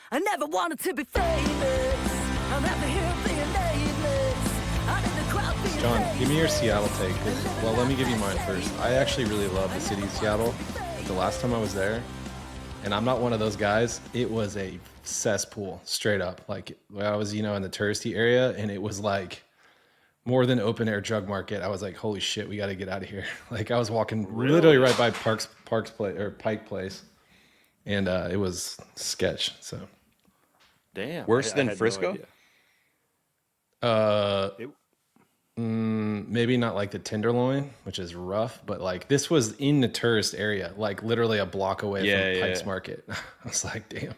I never wanted to be famous. I'm happy here being nameless. I'm in the crowd being John, give me your Seattle take. Well, let me give you mine first. I actually really love the city of Seattle. The last time I was there, and I'm not one of those guys, it was a cesspool, straight up. Like, I was, in the touristy area, and it was like more than open air drug market. I was like, holy shit, we got to get out of here. Like, I was walking literally right by Parks Place or Pike Place, and it was sketch. So, Damn. Worse I than had Frisco? No idea. maybe not like the Tenderloin, which is rough, but like this was in the tourist area, like literally a block away from Pike's Market. I was like, damn.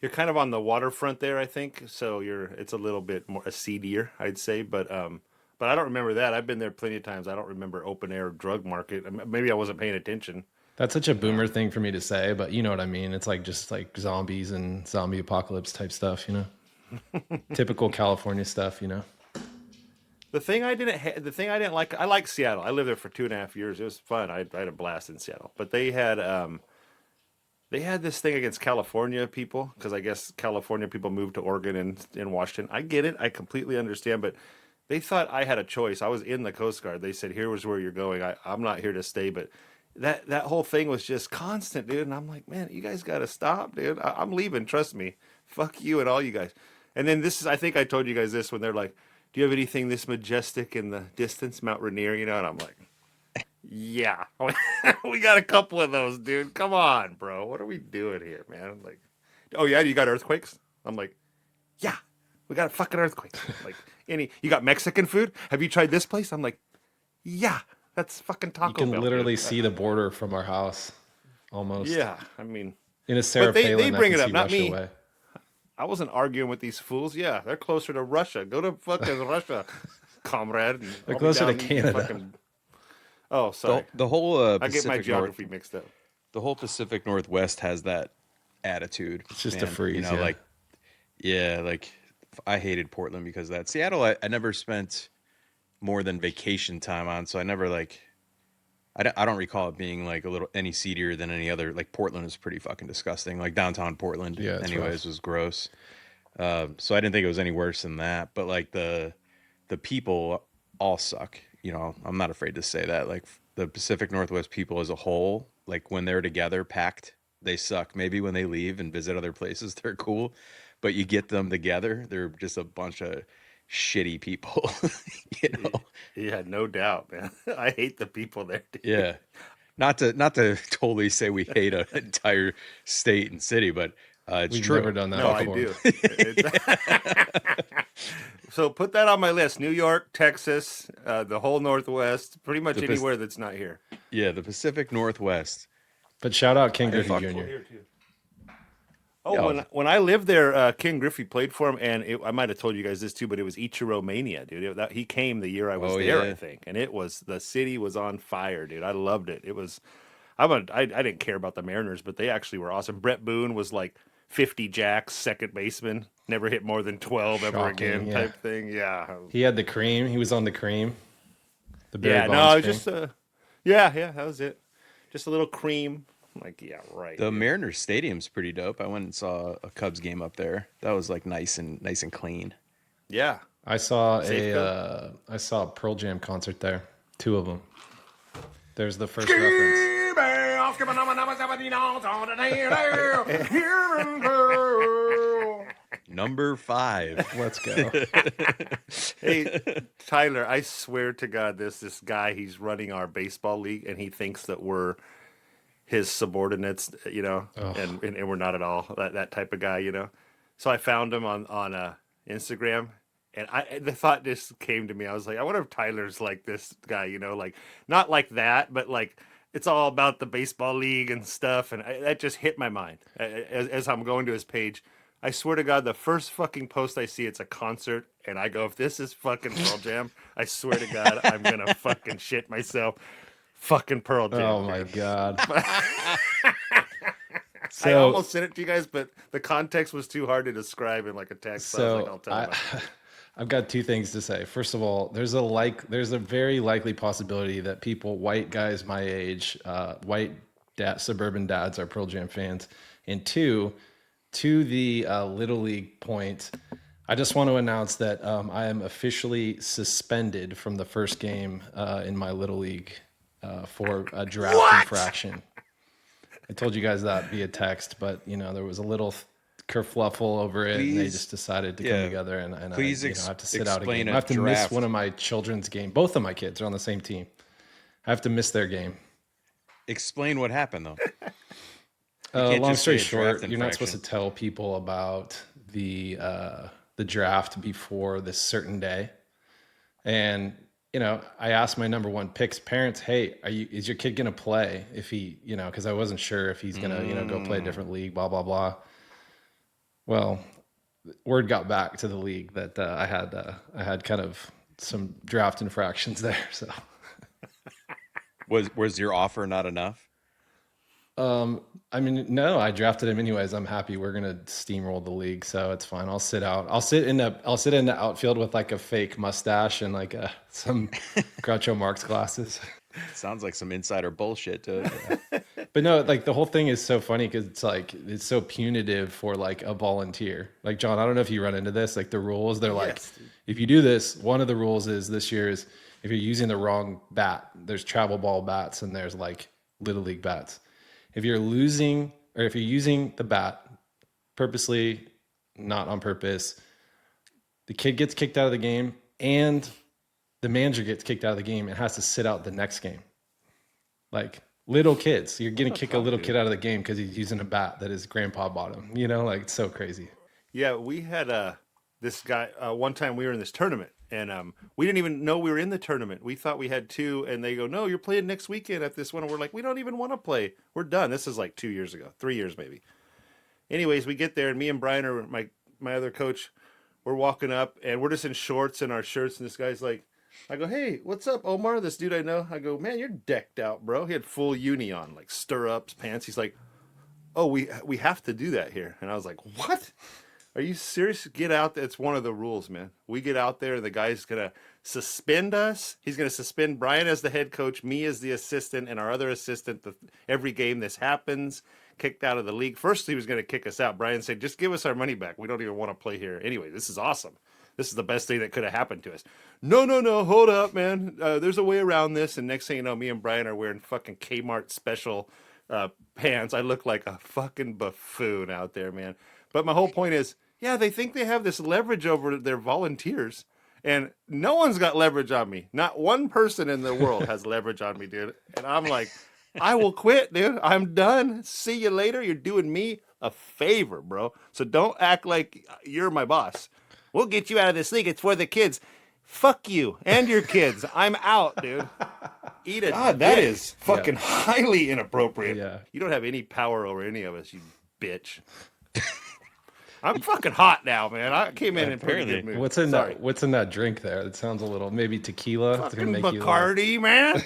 You're kind of on the waterfront there, I think. So it's a little bit more seedier, I'd say. But I don't remember that. I've been there plenty of times. I don't remember open air drug market. Maybe I wasn't paying attention. That's such a boomer thing for me to say, but you know what I mean? It's like just like zombies and zombie apocalypse type stuff, Typical California stuff, The thing I didn't like, I like Seattle. I lived there for 2.5 years. It was fun. I had a blast in Seattle. But they had this thing against California people, because I guess California people moved to Oregon and Washington. I get it. I completely understand. But they thought I had a choice. I was in the Coast Guard. They said, here was where you're going. I'm not here to stay. But that whole thing was just constant, dude. And I'm like, man, you guys got to stop, dude. I'm leaving. Trust me. Fuck you and all you guys. And then I think I told you guys this when they're like, do you have anything this majestic in the distance, Mount Rainier? And I'm like, yeah, we got a couple of those, dude. Come on, bro. What are we doing here, man? I'm like, oh yeah, you got earthquakes? I'm like, yeah, we got a fucking earthquake. Like, you got Mexican food? Have you tried this place? I'm like, yeah, that's fucking Taco You can Bell, literally dude. see the border from our house, almost. Yeah, I mean, In a Sarah but they Palin, bring I it can up, see not Russia me. away. I wasn't arguing with these fools. Yeah, they're closer to Russia. Go to fucking Russia, comrade. They're closer to Canada. Oh, sorry. The whole I get my Pacific geography mixed up. the whole Pacific Northwest has that attitude. It's just a freeze, like I hated Portland because of that. Seattle, I never spent more than vacation time on, so I never I don't recall it being like any seedier than any other. Like Portland is pretty fucking disgusting. Like downtown Portland, anyways, was gross. So I didn't think it was any worse than that. But like the people all suck. I'm not afraid to say that. Like the Pacific Northwest people as a whole, like when they're together, packed, they suck. Maybe when they leave and visit other places, they're cool. But you get them together, they're just a bunch of shitty people. Yeah, no doubt, man. I hate the people there, dude. Yeah. Not to totally say we hate an entire state and city, but it's We've true. never done that No, I before. do. So put that on my list. New York, Texas, the whole Northwest, pretty much anywhere that's not here. Yeah, the Pacific Northwest. But shout out King Griffey Jr. Here too. Oh, when I lived there, King Griffey played for him, and I might have told you guys this too, but it was Ichiro Mania, dude. He came the year I was there, I think, and the city was on fire, dude. I loved it. It was, I didn't care about the Mariners, but they actually were awesome. Brett Boone was like 50 jacks, second baseman, never hit more than 12 ever again, type thing. Yeah, he had the cream. He was on the cream. The Barry Bonds just that was it. Just a little cream. I'm like, yeah, right. The Mariners Stadium's pretty dope. I went and saw a Cubs game up there. That was like nice and clean. Yeah. I saw a Pearl Jam concert there. 2 of them. There's the first reference. Number 5. Let's go. Hey, Tyler, I swear to God, this guy, he's running our baseball league, and he thinks that we're his subordinates, and we're not at all that type of guy, So I found him on Instagram, and the thought just came to me. I was like, I wonder if Tyler's like this guy, like not like that, but like it's all about the baseball league and stuff, and that just hit my mind as I'm going to his page. I swear to God, the first fucking post I see, it's a concert, and I go, if this is fucking Pearl Jam, I swear to God, I'm gonna fucking shit myself. Fucking Pearl Jam. Oh my God. I almost sent it to you guys, but the context was too hard to describe in like a text. So I was like, I'll tell you. I've got 2 things to say. First of all, there's a very likely possibility that white guys my age, suburban dads are Pearl Jam fans. And two, to the Little League point, I just want to announce that I am officially suspended from the first game in my Little League for a draft infraction. I told you guys that via text, but you know there was a little kerfluffle over it, and they just decided to come together. And I have to sit out a game. I have to miss one of my children's game. Both of my kids are on the same team. I have to miss their game. Explain what happened though. Long story short, you're not supposed to tell people about the draft before this certain day. And you know, I asked my number one pick's parents, "Hey, is your kid gonna play? If he, you know, because I wasn't sure if he's gonna, you know, go play a different league, blah blah blah." Well, word got back to the league that I had kind of some draft infractions there. So, was your offer not enough? I mean, no, I drafted him anyways. I'm happy. We're gonna steamroll the league, so it's fine. I'll sit out. I'll sit in the outfield with like a fake mustache and like some Groucho Marx glasses. Sounds like some insider bullshit to But no, like the whole thing is so funny because it's like it's so punitive for like a volunteer. Like John, I don't know if you run into this. Like the rules, they're like, if you do this, one of the rules is this year is if you're using the wrong bat, there's travel ball bats and there's like Little League bats. If you're losing or if you're using the bat purposely, not on purpose, the kid gets kicked out of the game and the manager gets kicked out of the game and has to sit out the next game. Like little kids, you're going to kick a little kid out of the game because he's using a bat that his grandpa bought him. You know, like it's so crazy. Yeah, we had this guy one time we were in this tournament and we didn't even know we were in the tournament. We thought we had two and they go, "No, you're playing next weekend at this one." And we're like, "We don't even want to play. We're done." This is like 2 years ago, 3 years maybe. Anyways, we get there and me and Brian or my other coach, we're walking up and we're just in shorts and our shirts and this guy's like, I go, "Hey, what's up, Omar?" This dude I know. I go, "Man, you're decked out, bro." He had full uni on, like stirrups, pants. He's like, "Oh, we have to do that here." And I was like, "What? Are you serious? Get out there. It's one of the rules, man. We get out there, and the guy's going to suspend us. He's going to suspend Brian as the head coach, me as the assistant, and our other assistant every game this happens, kicked out of the league. First, he was going to kick us out. Brian said, "Just give us our money back. We don't even want to play here. Anyway, this is awesome. This is the best thing that could have happened to us." No, hold up, man. There's a way around this. And next thing you know, me and Brian are wearing fucking Kmart special pants. I look like a fucking buffoon out there, man. But my whole point is, yeah, they think they have this leverage over their volunteers. And no one's got leverage on me. Not one person in the world has leverage on me, dude. And I'm like, I will quit, dude. I'm done. See you later. You're doing me a favor, bro. So don't act like you're my boss. We'll get you out of this league. It's for the kids. Fuck you and your kids. I'm out, dude. Eat it. God, that is fucking highly inappropriate. Yeah. You don't have any power over any of us, you bitch. I'm fucking hot now, man. I came in pretty good mood. What's in that drink there? It sounds a little maybe tequila. Fucking it's gonna make Bacardi, man.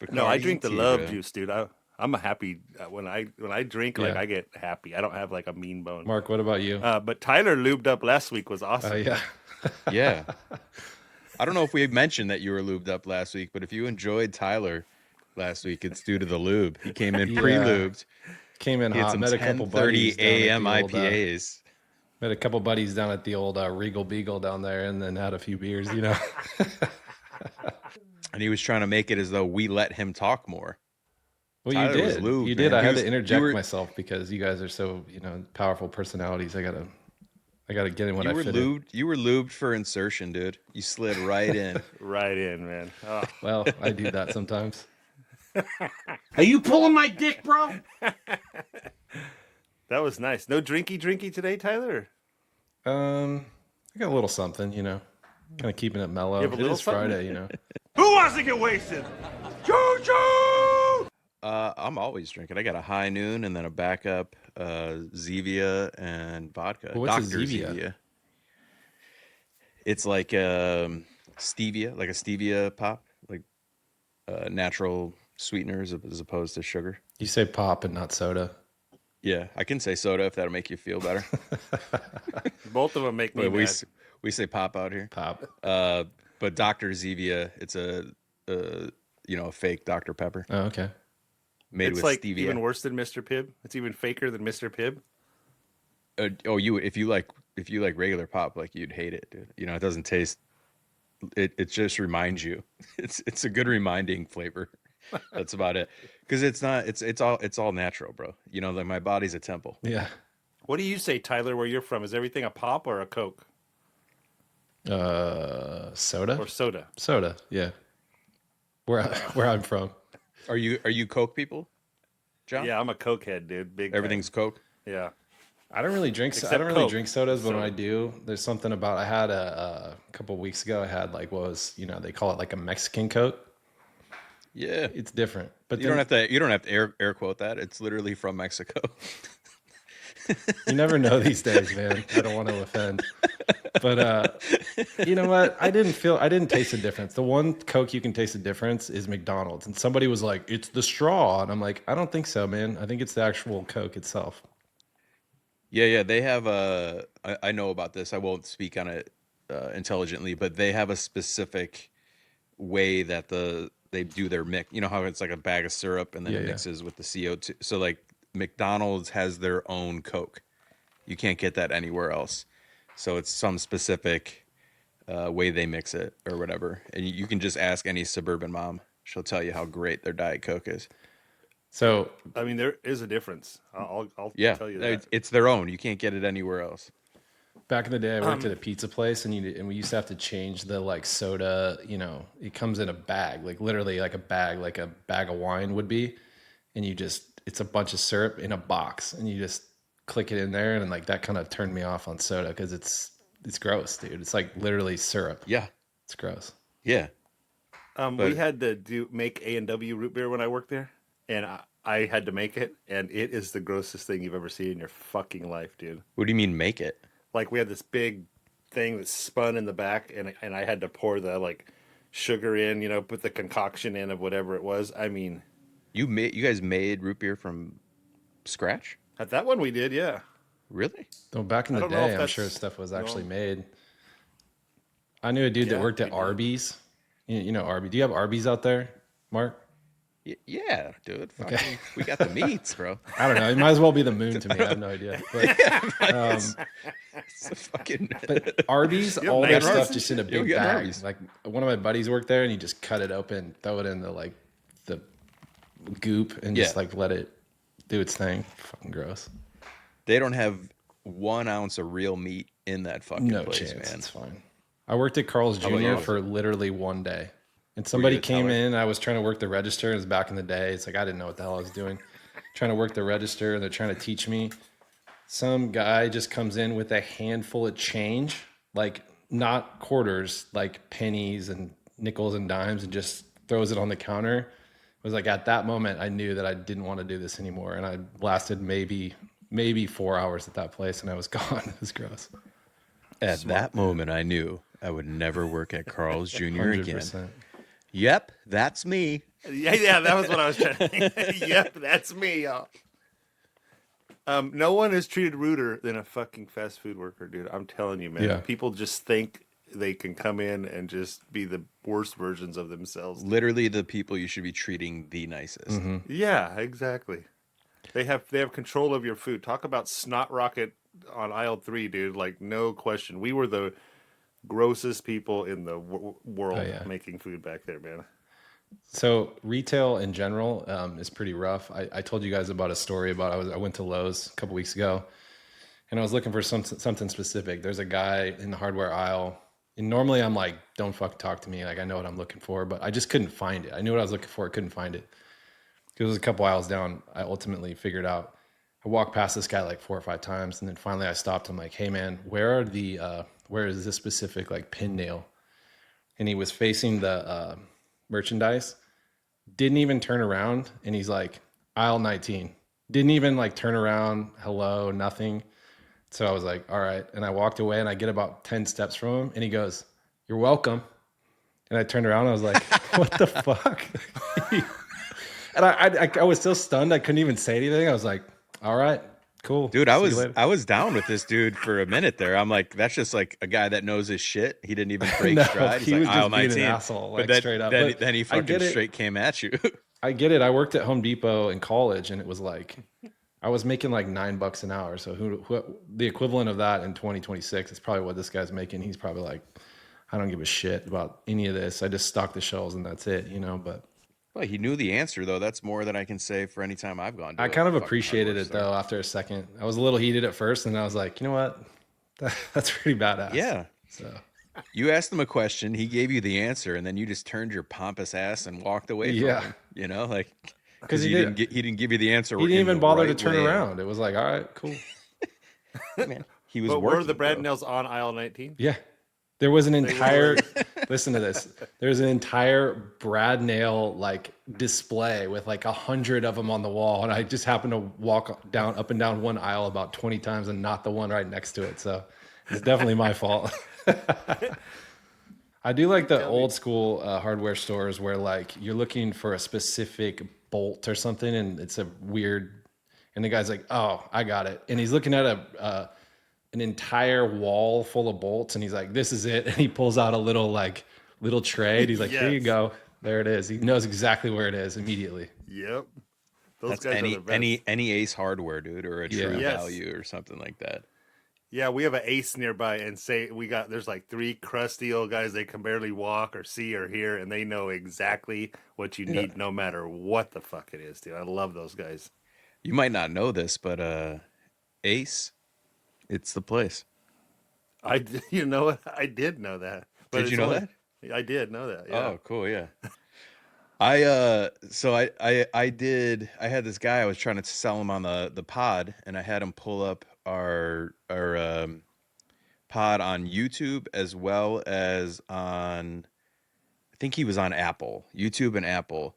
No, I drink the love Tequila. juice, dude. I'm a happy when I drink. Like I get happy. I don't have like a mean bone. Mark, what about you? But Tyler lubed up last week was awesome. Yeah. Yeah. I don't know if we mentioned that you were lubed up last week, but if you enjoyed Tyler last week, it's due to the lube. He came in pre-lubed. Came in He had hot. some Met a couple buddies. 10:30 a.m. down at the old, IPAs. met a couple buddies down at the old Regal Beagle down there, and then had a few beers. You know. And he was trying to make it as though we let him talk more. Well, Tyler you was did. lubed, You did. man. I He had was- to you interject were- myself because you guys are so powerful personalities. I gotta get in what You I were fit in. lubed. You were lubed for insertion, dude. You slid right in. Right in, man. Oh. Well, I do that sometimes. Are you pulling my dick, bro? That was nice. No drinky today, Tyler? I got a little something, kind of keeping it mellow. You have a It little is Friday, something? Who wants to get wasted? Choo-choo! I'm always drinking. I got a high noon and then a backup Zevia and vodka. What's a Dr. Zevia? It's like stevia, like a stevia pop, like natural sweeteners as opposed to sugar. You say pop and not soda. Yeah, I can say soda if that'll make you feel better. Both of them make me But mad. we say pop out here. Pop. But Dr. Zevia, it's a fake Dr. Pepper. Oh, okay. made It's with like stevia. even worse than Mr. Pibb. It's even faker than Mr. Pibb. If you like regular pop, like you'd hate it, dude. You know, it doesn't taste. It just reminds you. It's a good reminding flavor. That's about it. Because it's not. It's all natural, bro. You know, like my body's a temple. Yeah. What do you say, Tyler? Where you're from? Is everything a pop or a Coke Soda? or soda? Soda, yeah. Where I'm from. Are you Coke people, John? Yeah, I'm a Coke head, dude. Big time. Everything's Coke. Yeah. I don't really drink. I Except don't really Coke. drink sodas, but when I Soda. do, there's something about. I had a couple of weeks ago. I had like what was they call it like a Mexican Coke. Yeah. It's different, but You don't have to air quote that. It's literally from Mexico. You never know these days, man. I don't want to offend, but you know what? I didn't taste the difference. The one Coke you can taste the difference is McDonald's, and somebody was like, "It's the straw," and I'm like, "I don't think so, man. I think it's the actual Coke itself." Yeah, they have I know about this. I won't speak on it intelligently, but they have a specific way that they do their mix. You know how it's like a bag of syrup and then it mixes with the CO2. So like McDonald's has their own Coke. You can't get that anywhere else. So it's some specific way they mix it or whatever. And you can just ask any suburban mom. She'll tell you how great their Diet Coke is. So I mean, there is a difference. I'll tell you that. It's their own. You can't get it anywhere else. back in the day, I worked at a pizza place, and we used to have to change the like soda. It comes in a bag, like literally like a bag of wine would be, and it's a bunch of syrup in a box, and you just click it in there, and like that kind of turned me off on soda because it's gross, dude. It's like literally syrup. Yeah, It's gross. yeah. We had to make A&W root beer when I worked there, and I had to make it, and it is the grossest thing you've ever seen in your fucking life, dude. What do you mean make it? Like we had this big thing that spun in the back, and I had to pour the like sugar in, put the concoction in of whatever it was. I mean, You guys made root beer from scratch? at that one we did, yeah. Really? Though back in the don't know if day, I'm that's sure stuff was actually normal. made. I knew a dude that Yeah, worked at we did. Arby's. You know Arby's. Do you have Arby's out there, Mark? Yeah, dude. Fucking, we got the meats, bro. I don't know. It might as well be the moon to me. I have no idea. But, It's a fucking. but Arby's, have all their nice stuff Arby's? just in a Yeah, big we got bag. Arby's. Like one of my buddies worked there, and he just cut it open, throw it in the goop, and just Yeah. like let it do its thing. Fucking gross. They don't have 1 ounce of real meat in that fucking No place, chance. man. It's fine. I worked at Carl's about Jr. you? for literally one day. And somebody the came teller? in. I was trying to work the register. It was back in the day. It's like I didn't know what the hell I was doing. Trying to work the register, and they're trying to teach me. Some guy just comes in with a handful of change, like not quarters, like pennies and nickels and dimes, and just throws it on the counter. It was like at that moment I knew that I didn't want to do this anymore, and I lasted maybe 4 hours at that place, and I was gone. It was gross. At that moment, I knew I would never work at Carl's Jr. again. 100%. Yep, that's me. Yeah, that was what I was trying to think. Yep, that's me, y'all. No one is treated ruder than a fucking fast food worker, dude. I'm telling you, man. Yeah. People just think they can come in and just be the worst versions of themselves. Literally the people you should be treating the nicest. Yeah, exactly. They have control of your food. Talk about snot rocket on aisle 3, dude. Like, no question. We were the grossest people in the world Oh, yeah. making food back there, man. So retail in general is pretty rough. I told you guys about a story about I went to Lowe's a couple weeks ago, and I was looking for something specific. There's a guy in the hardware aisle, and normally I'm like, don't fucking talk to me. Like I know what I'm looking for, but I just couldn't find it. I knew what I was looking for. I couldn't find it. It was a couple aisles down. I ultimately figured out. I walked past this guy like 4 or 5 times, and then finally I stopped. I'm like, hey man, where is this specific like pin nail? And he was facing the merchandise, didn't even turn around, and he's like, aisle 19. Didn't even like turn around, hello, nothing. So I was like, all right. And I walked away, and I get about 10 steps from him, and he goes, you're welcome. And I turned around, and I was like, what the fuck? And I was so stunned, I couldn't even say anything. I was like, all right, cool. Dude, See you later. I was down with this dude for a minute there. I'm like, that's just like a guy that knows his shit. He didn't even break No, stride. He's he like was just aisle being an 19. asshole, like, but straight up. Then, But then he I fucking get it. straight came at you. I get it. I worked at Home Depot in college, and it was like I was making like $9 an hour. So who the equivalent of that in 2026 is probably what this guy's making. He's probably like, I don't give a shit about any of this. I just stock the shelves and that's it, you know. But Well, he knew the answer though. That's more than I can say for any time I've gone to I a kind of fucking appreciated hardware it store. though after a second. I was a little heated at first, and I was like, you know what? That's pretty badass. Yeah. So You asked him a question, he gave you the answer, and then you just turned your pompous ass and walked away from Yeah. him. You know, like because he didn't give you the answer. he didn't in even the bother to right turn way. around. It was like, all right, cool. Man, he was But working. were the Brad bro. nails on aisle 19? Yeah. There was an entire really- listen to this. There's an entire Brad nail like display with like 100 of them on the wall, and I just happened to walk up and down one aisle about 20 times and not the one right next to it. So it's definitely my fault. I do like the old school hardware stores where like you're looking for a specific bolt or something, and it's a weird, and the guy's like, "Oh, I got it," and he's looking at an entire wall full of bolts, and he's like, "This is it," and he pulls out a little tray, and he's like, "Here you Yes. go, there it is." He knows exactly where it is immediately. Yep. Those That's guys are the best. any Ace Hardware, dude, or a True Yeah. Yes. Value or something like that. Yeah, we have an Ace nearby, and there's like 3 crusty old guys. They can barely walk or see or hear, and they know exactly what you need, no matter what the fuck it is, dude. I love those guys. You might not know this, but Ace, it's the place. You know what? I did know that. But Did it's you know only- that? I did know that. Yeah. Oh, cool, yeah. I had this guy I was trying to sell him on the pod, and I had him pull up our pod on YouTube as well as on, I think he was on Apple, YouTube and Apple.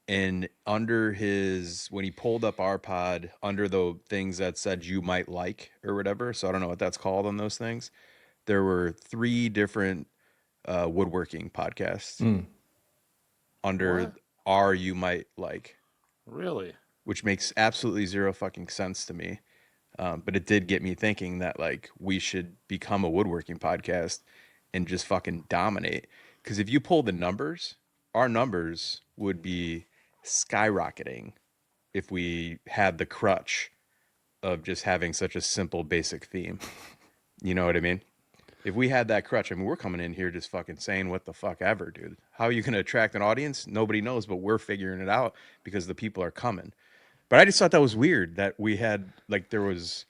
And under when he pulled up our pod, under the things that said you might like or whatever, so I don't know what that's called on those things, there were 3 different woodworking podcasts under What? our you might like, Really? which makes absolutely zero fucking sense to me. But it did get me thinking that like we should become a woodworking podcast and just fucking dominate. Because if you pull the numbers, our numbers would be skyrocketing if we had the crutch of just having such a simple, basic theme. You know what I mean? If we had that crutch, I mean, we're coming in here just fucking saying what the fuck ever, dude. How are you going to attract an audience? Nobody knows, but we're figuring it out because the people are coming. But I just thought that was weird that we had, like, there was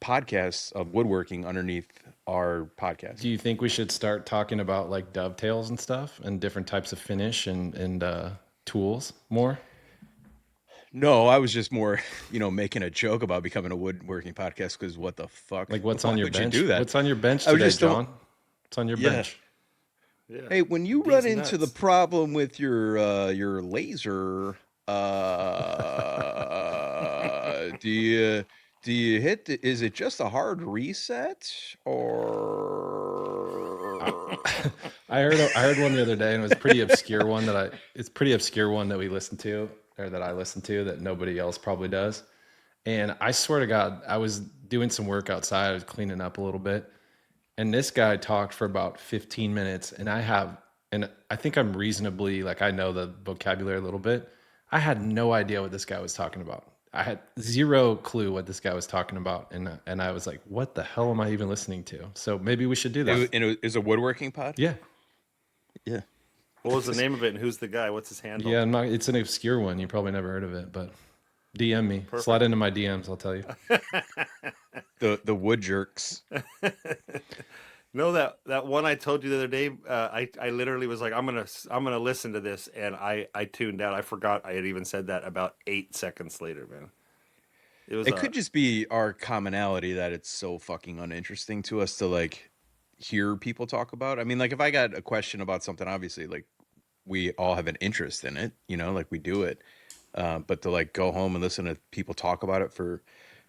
podcasts of woodworking underneath our podcast. Do you think we should start talking about like dovetails and stuff and different types of finish and tools more? No, I was just more, making a joke about becoming a woodworking podcast because what the fuck? Like what's Why on your would you bench? do that? What's on your bench I today, just don't- John? What's on your Yeah. bench? Yeah. Hey, when you These run into the nuts. problem with your laser, do you hit? Is it just a hard reset, or I heard one the other day, and it was a pretty obscure one it's a pretty obscure one that we listened to, or that I listened to, that nobody else probably does. And I swear to God, I was doing some work outside. I was cleaning up a little bit, and this guy talked for about 15 minutes. And I think I'm reasonably, like, I know the vocabulary a little bit. I had no idea what this guy was talking about. I had zero clue what this guy was talking about, and I was like, "What the hell am I even listening to?" So maybe we should do that. it is a woodworking pod? Yeah. Yeah. What was the name of it, and who's the guy? What's his handle? Yeah, it's an obscure one. You probably never heard of it, but DM me. Slide into my DMs. I'll tell you. The wood jerks. No, that one I told you the other day. I literally was like, I'm gonna listen to this, and I tuned out. I forgot I had even said that about 8 seconds later, man. It could just be our commonality that it's so fucking uninteresting to us to like hear people talk about. I mean, like if I got a question about something, obviously, like we all have an interest in it, like we do it. But to like go home and listen to people talk about it for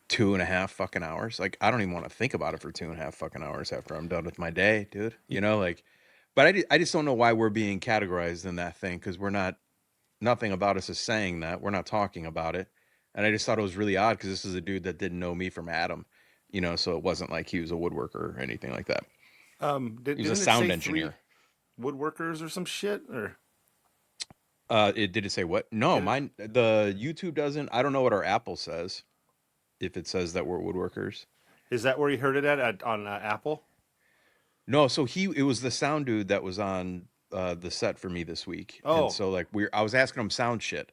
2.5 fucking hours, like I don't even want to think about it for 2.5 fucking hours after I'm done with my day, dude. But I just don't know why we're being categorized in that thing, because nothing about us is saying that. We're not talking about it. And I just thought it was really odd because this is a dude that didn't know me from Adam, so it wasn't like he was a woodworker or anything like that. He was a sound engineer. Woodworkers or some shit, or Did it say what? No, mine. The YouTube doesn't. I don't know what our Apple says. If it says that we're woodworkers. Is that where you heard it at on Apple? No, so it was the sound dude that was on the set for me this week. Oh. And so like I was asking him sound shit.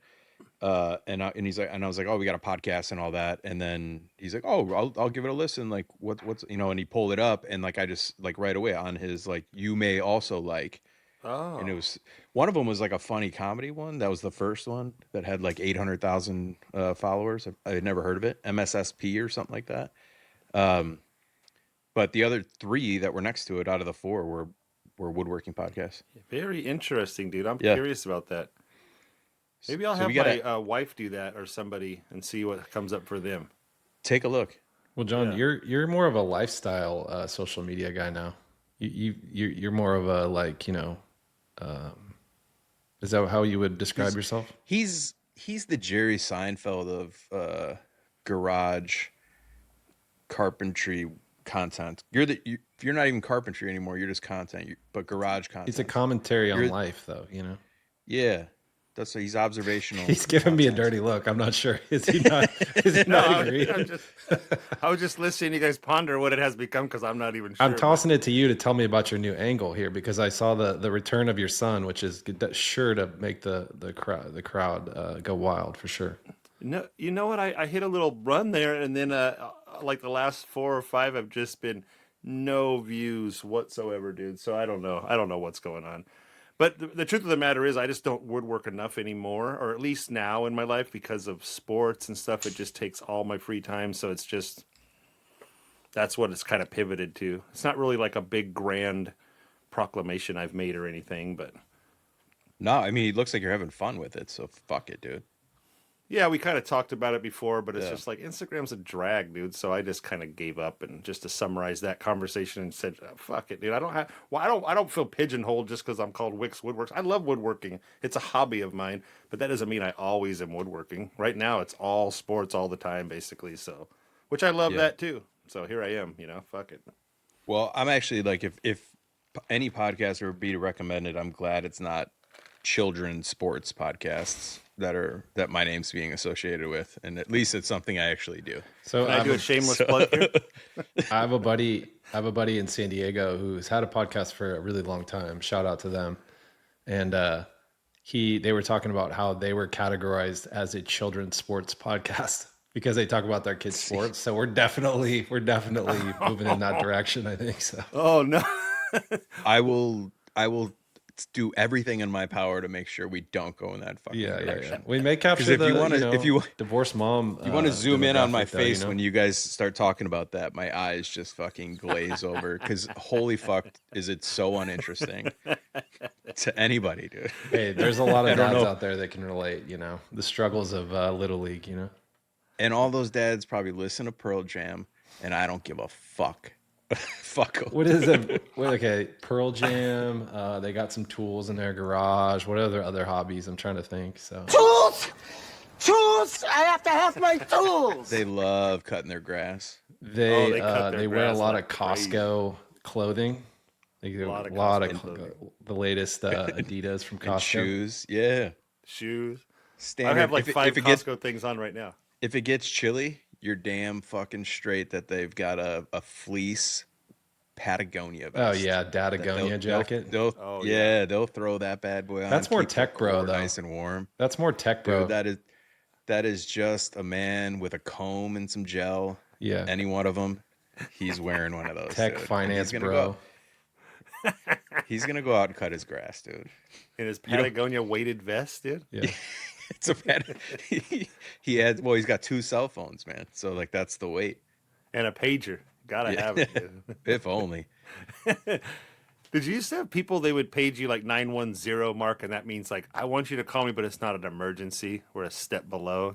And he's like, and I was like, oh, we got a podcast and all that. And then he's like, oh, I'll give it a listen. Like what's, and he pulled it up and like, I just like right away on his, like, you may also like, and it was, one of them was like a funny comedy one. That was the first one that had like 800,000 followers. I had never heard of it. MSSP or something like that. But the other 3 that were next to it out of the 4 were woodworking podcasts. Very interesting, dude. I'm Yeah. curious about that. Maybe I'll have my wife do that or somebody and see what comes up for them. Take a look. Well, John, you're more of a lifestyle social media guy now. You're more of a like, is that how you would describe yourself? He's the Jerry Seinfeld of garage carpentry content. You're not even carpentry anymore. You're just content, but garage content. He's a commentary on life, though. Yeah, that's he's observational. He's giving me a dirty look. I'm not sure. Is he not? Is he not agree? I was just listening to you guys ponder what it has become because I'm not even sure. I'm tossing it to you to tell me about your new angle here because I saw the return of your son, which is sure to make the crowd go wild for sure. No, you know what? I hit a little run there, and then like the last 4 or 5 have just been no views whatsoever, dude. So I don't know. I don't know what's going on. But the truth of the matter is, I just don't woodwork enough anymore, or at least now in my life because of sports and stuff. It just takes all my free time. So it's just that's what it's kind of pivoted to. It's not really like a big grand proclamation I've made or anything, but no, I mean, it looks like you're having fun with it. So fuck it, dude. yeah, we kind of talked about it before, but it's just like Instagram's a drag, dude. So I just kind of gave up, and just to summarize that conversation, and said, "Fuck it, dude. I don't feel pigeonholed just because I'm called Wix Woodworks. I love woodworking. It's a hobby of mine, but that doesn't mean I always am woodworking. Right now, it's all sports all the time, basically. So, which I love that too. So here I am. Fuck it. Well, I'm actually like, if any podcast would be recommended, I'm glad it's not children's sports podcasts that my name's being associated with, and at least it's something I actually do. So Can I do a shameless plug here? I have a buddy in San Diego who's had a podcast for a really long time. Shout out to them. And they were talking about how they were categorized as a children's sports podcast because they talk about their kids' sports. So we're definitely moving in that direction, I think. So Oh no. I will do everything in my power to make sure we don't go in that fucking direction. Yeah. We may capture if you want to, if you divorced mom. You want to zoom in on my demographic, though, face when you guys start talking about that, my eyes just fucking glaze over because holy fuck, is it so uninteresting to anybody, dude? Hey, there's a lot of dads out there that can relate. The struggles of Little League. And all those dads probably listen to Pearl Jam, and I don't give a fuck. Fuck 'em. What is it? Okay, Pearl Jam. They got some tools in their garage. What are their other hobbies? I'm trying to think. So Tools! I have to have my tools! They love cutting their grass. they cut their wear a grass lot like of Costco clothing. They get a lot of the latest Adidas from Costco. And shoes, yeah. Shoes. Standard. I have like 5 it Costco things on right now. If it gets chilly, you're damn fucking straight that they've got a fleece Patagonia vest. Oh yeah, Datagonia jacket. They'll throw that bad boy on. That's more keep tech the bro core though. nice and warm. That's more tech bro. Dude, that is just a man with a comb and some gel. Yeah. Any one of them, he's wearing one of those. Tech dude. finance bro. He's gonna go out and cut his grass, dude. In his Patagonia weighted vest, dude. Yeah. It's a he's got 2 cell phones, man. So like that's the weight. And a pager. Gotta have it, dude. If only. Did you used to have people, they would page you like 910 mark, and that means like, I want you to call me, but it's not an emergency. We're a step below,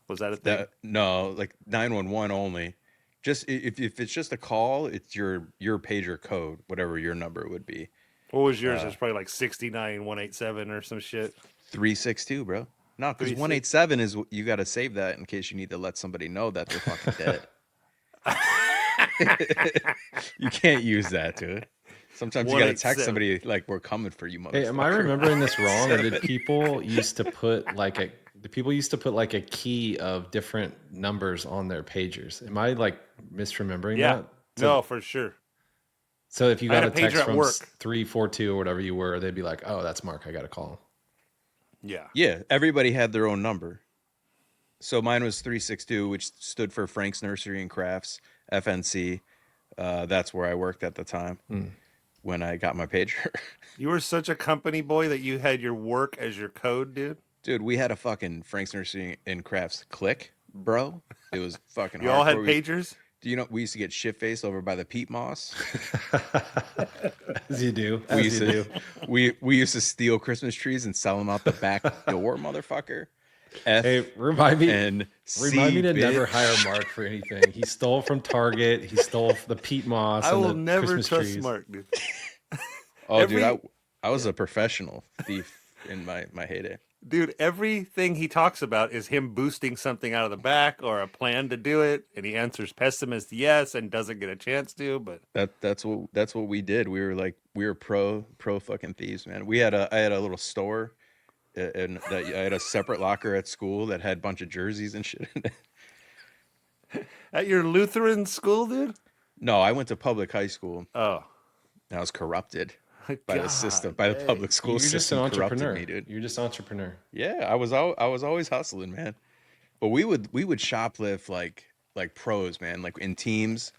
Was that a thing? No, like 911 only. Just if it's just a call, it's your pager code, whatever your number would be. What was yours? It was probably like 69187 or some shit. 362, bro. No, because 187 is you got to save that in case you need to let somebody know that they're fucking dead. You can't use that, dude. Sometimes you gotta text 187. somebody like, "We're coming for you, motherfucker." Hey, am I remembering this wrong, or did people used to put like a key of different numbers on their pagers? Am I like misremembering Yeah. that? No, for sure. So if you I had got a a pager text at from work. 342 or whatever you were, they'd be like, "Oh, that's Mark. I got to call him." Yeah. Yeah, everybody had their own number. So mine was 362, which stood for Frank's Nursery and Crafts, FNC. That's where I worked at the time when I got my pager. You were such a company boy that you had your work as your code, dude. Dude, we had a fucking Frank's Nursery and Crafts click, bro. It was fucking You all had hardcore. pagers? Do you know we used to get shit faced over by the peat moss? As you do, We as used you to do. we used to steal Christmas trees and sell them out the back door, motherfucker. F Hey, remind me and C, to never bitch. hire Mark for anything. He stole from Target. He stole the peat moss I and will the never Christmas trust trees. Mark, dude. Oh, dude, Every- I was a professional thief in my heyday. Dude, everything he talks about is him boosting something out of the back or a plan to do it, and he answers pessimist yes and doesn't get a chance to. But That's what we did. We were pro fucking thieves, man. I had a little store, and that I had a separate locker at school that had a bunch of jerseys and shit in it. at your Lutheran school, dude? No, I went to public high school. Oh, And I was corrupted by the God, system, by the dang. public school You're just an system. Corrupted entrepreneur, me, dude. You're just an entrepreneur. Yeah, I was always hustling, man. But we would shoplift like pros, man. Like in teams,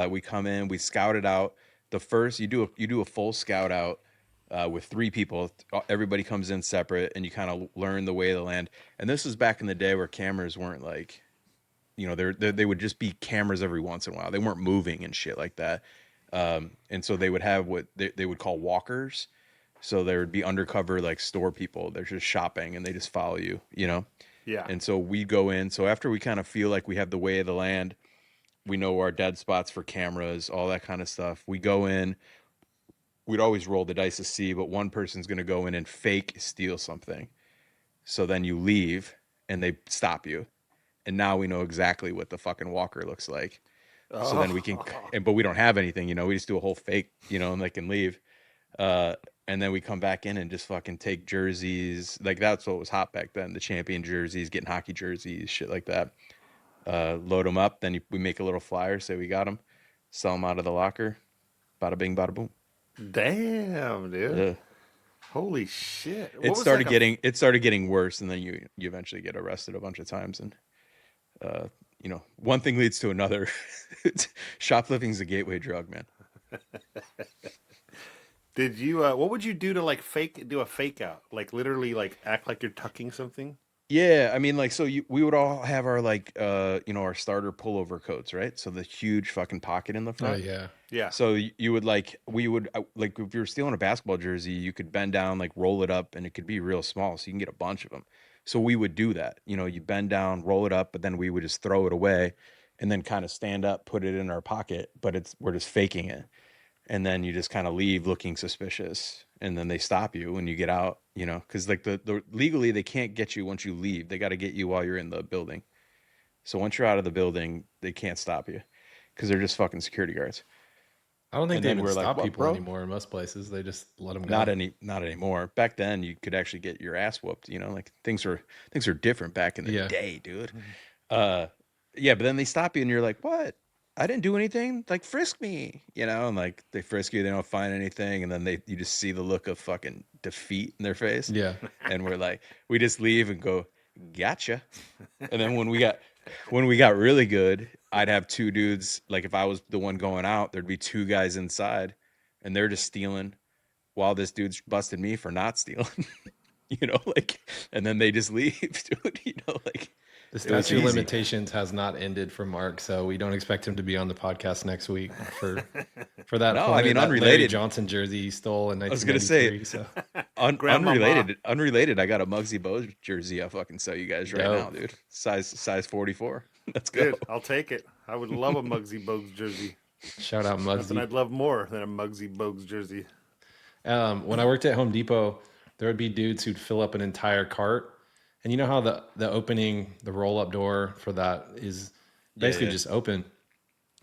we come in, we scout it out. The first you do a full scout out with 3 people. Everybody comes in separate, and you kind of learn the way of the land. And this was back in the day where cameras weren't like, they would just be cameras every once in a while. They weren't moving and shit like that. And so they would have what they would call walkers. So there would be undercover like store people. They're just shopping and they just follow you, Yeah. And so we go in. So after we kind of feel like we have the way of the land, we know our dead spots for cameras, all that kind of stuff. We go in. We'd always roll the dice to see, but one person's going to go in and fake steal something. So then you leave and they stop you. And now we know exactly what the fucking walker looks like. So then we can, but we don't have anything, we just do a whole fake, and they can leave. And then we come back in and just fucking take jerseys. Like that's what was hot back then. The champion jerseys, getting hockey jerseys, shit like that. Load them up. Then we make a little flyer, say we got them, sell them out of the locker. Bada bing, bada boom. Damn, dude. Yeah. Holy shit. What It was started like getting getting worse, and then you eventually get arrested a bunch of times, and one thing leads to another. Shoplifting's a gateway drug, man. Did you what would you do to like do a fake out? Like literally like act like you're tucking something? Yeah, I mean, like, so we would all have our our starter pullover coats, right? So the huge fucking pocket in the Oh front. yeah. Yeah. So you would we would like if you were stealing a basketball jersey, you could bend down, like roll it up, and it could be real small, so you can get a bunch of them. So we would do that. You bend down, roll it up, but then we would just throw it away, and then kind of stand up, put it in our pocket, but we're just faking it, and then you just kind of leave looking suspicious, and then they stop you when you get out, because like the legally they can't get you once you leave. They got to get you while you're in the building. So once you're out of the building, they can't stop you because they're just fucking security guards. I don't think And they then even we're like, stop "What, people bro?" anymore in most places. They just let them go. Not anymore. Back then, you could actually get your ass whooped. Like things are different back in the Yeah. day, dude. Yeah, but then they stop you, and you're like, "What? I didn't do anything. Like frisk me, And like they frisk you, they don't find anything, and then you just see the look of fucking defeat in their face. Yeah. And we're like, we just leave and go, gotcha. And then when we got really good, I'd have 2 dudes. Like if I was the one going out, there'd be 2 guys inside, and they're just stealing while this dude's busting me for not stealing. And then they just leave, dude. The It was statute of easy. limitations has not ended for Mark, so we don't expect him to be on the podcast next week for that. No, Hornet- I mean, that Larry unrelated. Johnson jersey he stole in was gonna say, 1993. So Grandmama. Unrelated. I got a Muggsy Bogues jersey. I fucking sell you guys right Dope. now, dude. Size 44. Let's go. Dude, I'll take it. I would love a Muggsy Bogues jersey. shout out Nothing Muggsy. I'd love more than a Muggsy Bogues jersey. When I worked at Home Depot, there would be dudes who'd fill up an entire cart. And you know how the opening, the roll-up door for that is basically Yeah. just open.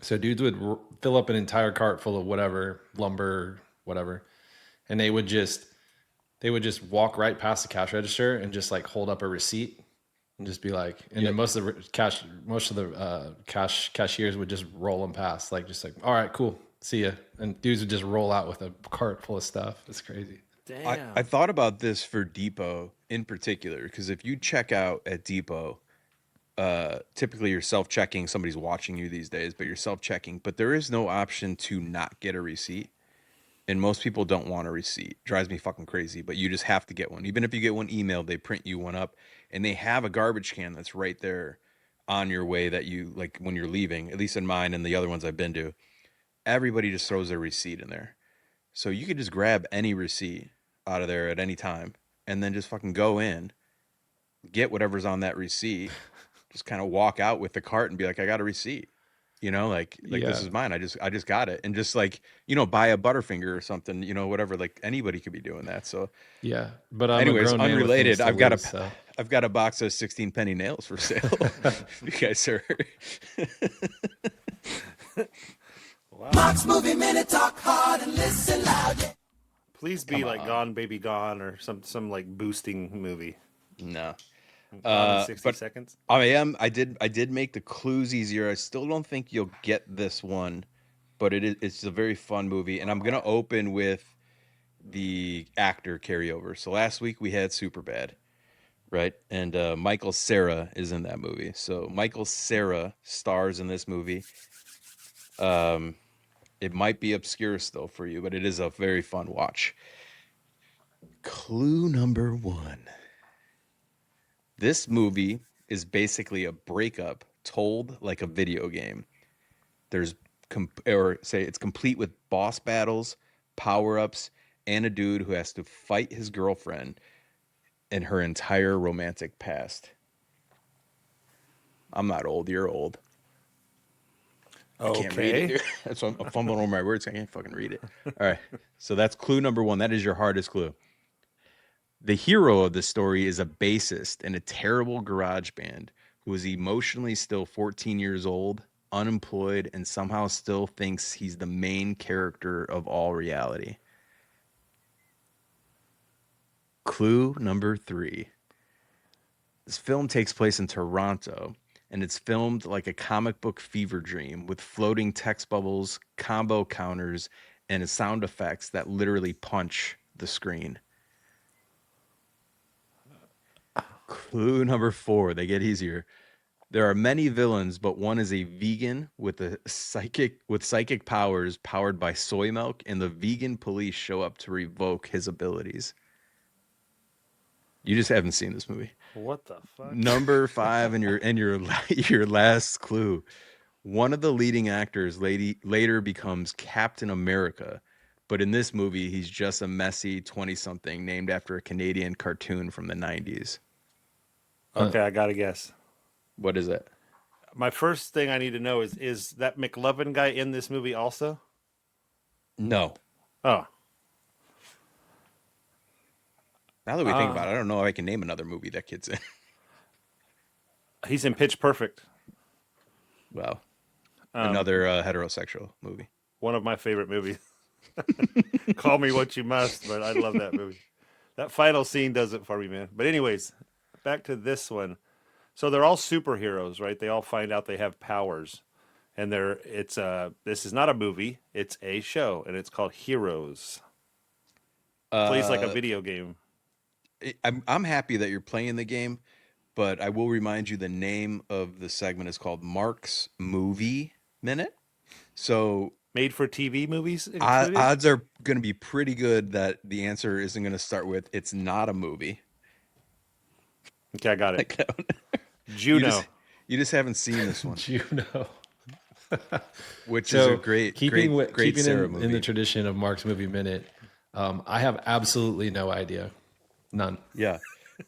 So dudes would fill up an entire cart full of whatever, lumber, whatever, and they would just walk right past the cash register and just like hold up a receipt and just be like, and then most of the cashiers would just roll them past, like just like, all right, cool, see ya, and dudes would just roll out with a cart full of stuff. It's crazy. Damn. I thought about this for Depot in particular, because if you check out at Depot, typically you're self-checking. Somebody's watching you these days, but you're self-checking. But there is no option to not get a receipt. And most people don't want a receipt. Drives me fucking crazy, but you just have to get one. Even if you get one emailed, they print you one up, and they have a garbage can that's right there on your way that you, like, when you're leaving, at least in mine and the other ones I've been to, everybody just throws their receipt in there. So you could just grab any receipt out of there at any time and then just fucking go in, get whatever's on that receipt, just kind of walk out with the cart and be like, I got a receipt. You know, like this is mine. I just got it. And just like, you know, buy a Butterfinger or something, you know, whatever. Like anybody could be doing that. So Yeah, but I'm anyways, a grown man with unrelated. things to lose, I've got a box of 16 penny nails for sale. You guys are Mark's Movie Minute, talk hard and listen loud. Yeah. Please be like Gone Baby Gone or some like boosting movie. no. Gone in 60 but seconds. I did make the clues easier. I still don't think you'll get this one, but it's a very fun movie. And I'm gonna open with the actor carryover. So last week we had Superbad, right? And Michael Cera is in that movie. So Michael Cera stars in this movie. It might be obscure still for you, but it is a very fun watch. Clue number 1. This movie is basically a breakup told like a video game. There's it's complete with boss battles, power-ups, and a dude who has to fight his girlfriend and her entire romantic past. I'm not old, you're old. I can't read it, dude. That's why I'm fumbling over my words. I can't fucking read it. All right. So that's clue number 1. That is your hardest clue. The hero of the story is a bassist in a terrible garage band who is emotionally still 14 years old, unemployed, and somehow still thinks he's the main character of all reality. Clue number 3. This film takes place in Toronto, and it's filmed like a comic book fever dream with floating text bubbles, combo counters, and sound effects that literally punch the screen. Clue number 4. They get easier. There are many villains, but one is a vegan with psychic powers powered by soy milk, and the vegan police show up to revoke his abilities. You just haven't seen this movie. What the fuck? Number 5 and your last clue. One of the leading actors later becomes Captain America, but in this movie he's just a messy 20-something named after a Canadian cartoon from the 90s. Okay, I gotta guess. What is it? My first thing I need to know is that McLovin guy in this movie also? No. Oh. Now that we think about it, I don't know if I can name another movie that kid's in. He's in Pitch Perfect. Well, another heterosexual movie. One of my favorite movies. Call me what you must, but I love that movie. That final scene does it for me, man. But anyways, back to this one. So they're all superheroes, right? They all find out they have powers. And this is not a movie, it's a show, and it's called Heroes. Plays like a video game. I'm happy that you're playing the game, but I will remind you the name of the segment is called Mark's Movie Minute. So Made for TV movies? odds are going to be pretty good that the answer isn't going to start with it's not a movie. Okay, I got it. Juno. You just haven't seen this one. Juno. Which is a great Sarah movie. In the tradition of Mark's Movie Minute, I have absolutely no idea. None. Yeah.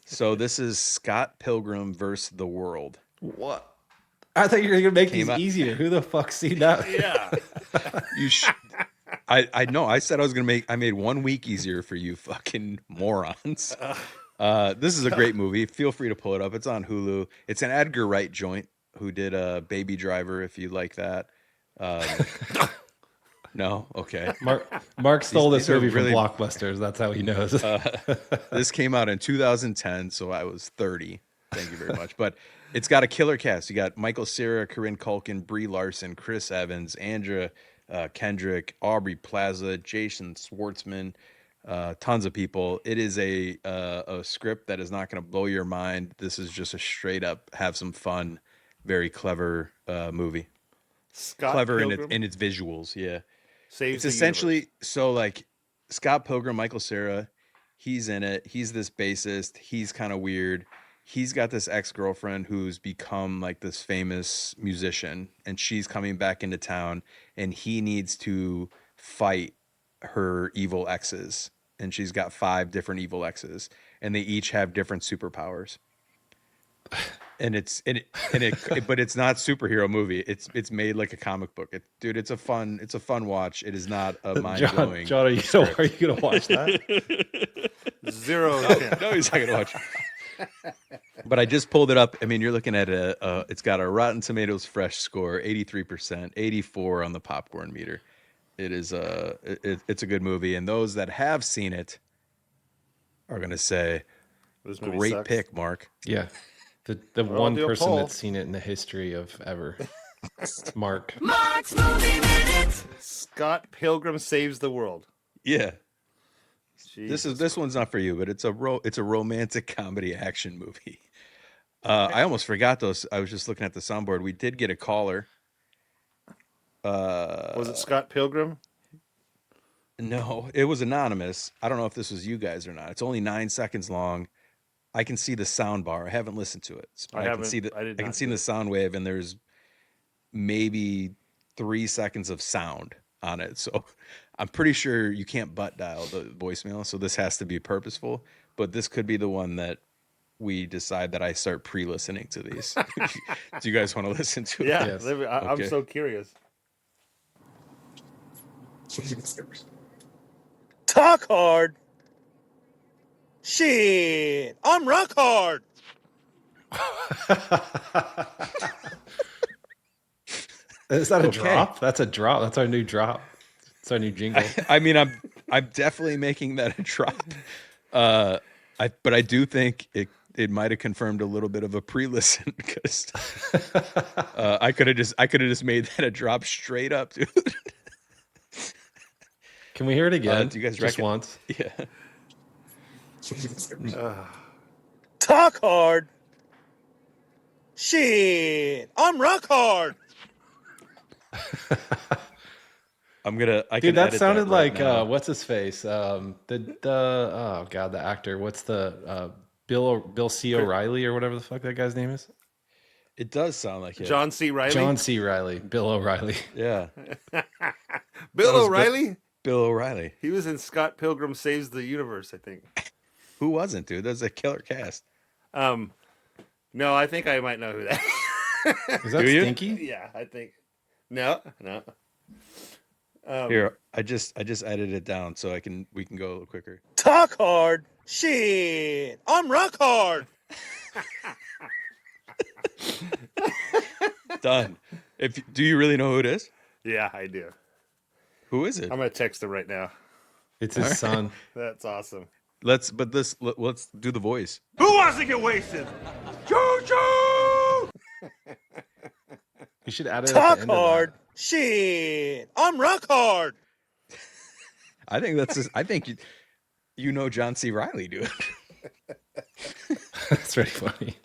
So this is Scott Pilgrim versus the World. What? I thought you were going to make these easier. Who the fuck seen that? Yeah. I know. I said I made 1 week easier for you fucking morons. This is a great movie. Feel free to pull it up. It's on Hulu. It's an Edgar Wright joint who did Baby Driver, if you like that. No, okay. Mark stole this these are movie really- from Blockbusters. That's how he knows. This came out in 2010, so I was 30. Thank you very much. But it's got a killer cast. You got Michael Cera, Corinne Culkin, Brie Larson, Chris Evans, Andrea Kendrick, Aubrey Plaza, Jason Schwartzman, tons of people. It is a script that is not going to blow your mind. This is just a straight up have some fun, very clever movie. Scott Clever Pilgrim in its visuals. Yeah. saves It's the essentially universe. so like Scott Pilgrim, Michael Cera, he's in it. He's this bassist. He's kind of weird. He's got this ex-girlfriend who's become like this famous musician, and she's coming back into town, and he needs to fight her evil exes. And she's got 5 different evil exes, and they each have different superpowers. And but it's not superhero movie. It's made like a comic book. Dude, it's a fun watch. It is not a mind blowing. John, are you gonna watch that? 0 to 10. No, he's not gonna watch. But I just pulled it up. I mean, you're looking at it's got a Rotten Tomatoes fresh score, 83%, 84 on the popcorn meter. It is it's a good movie, and those that have seen it are gonna say, This movie great sucks. pick, Mark. Yeah, the Well, I'll one do a person poll. that's seen it in the history of ever. Mark. Mark's Movie Minute. Scott Pilgrim saves the world. Yeah. Jesus. This one's not for you, but it's a romantic comedy action movie. I almost forgot those. I was just looking at the soundboard. We did get a caller. Was it Scott Pilgrim? No, it was anonymous. I don't know if this was you guys or not. It's only 9 seconds long. I can see the sound bar. I haven't listened to it. I can haven't- see I did I can not see do the it. sound wave, and there's maybe 3 seconds of sound on it. So I'm pretty sure you can't butt dial the voicemail. So this has to be purposeful. But this could be the one that we decide that I start pre-listening to these. Do you guys want to listen to it? Yeah, Yes. I'm Okay. so curious. Talk hard. Shit, I'm rock hard. Is that a Okay. drop? That's a drop. That's our new drop. It's our new jingle. I mean, I'm definitely making that a drop. But I do think it might have confirmed a little bit of a pre-listen because I could have just made that a drop straight up, dude. Can we hear it again? Do you guys just reckon- once? Yeah. Talk hard. Shit, I'm rock hard. I Dude, can that edit sounded right like now. what's his face? The oh god, the actor. What's the Bill C. O'Reilly or whatever the fuck that guy's name is? It does sound like it. John C. Riley. John C. Riley. Bill O'Reilly. Yeah. Bill was O'Reilly. Bill O'Reilly. He was in Scott Pilgrim Saves the Universe, I think. Who wasn't, dude? That's a killer cast. No, I think I might know who that. Is that Do you? Stinky? Yeah, I think. No. Here, I just edited it down so we can go a little quicker. Talk hard. Shit, I'm rock hard. Done. Do you really know who it is? Yeah, I do. Who is it? I'm gonna text her right now. It's his son. That's awesome. Let's do the voice. Who wants to get wasted? Choo-choo! You should add it at Talk the end of hard. Shit, I'm rock hard. I think I think you know John C. Riley, dude. that. That's really funny.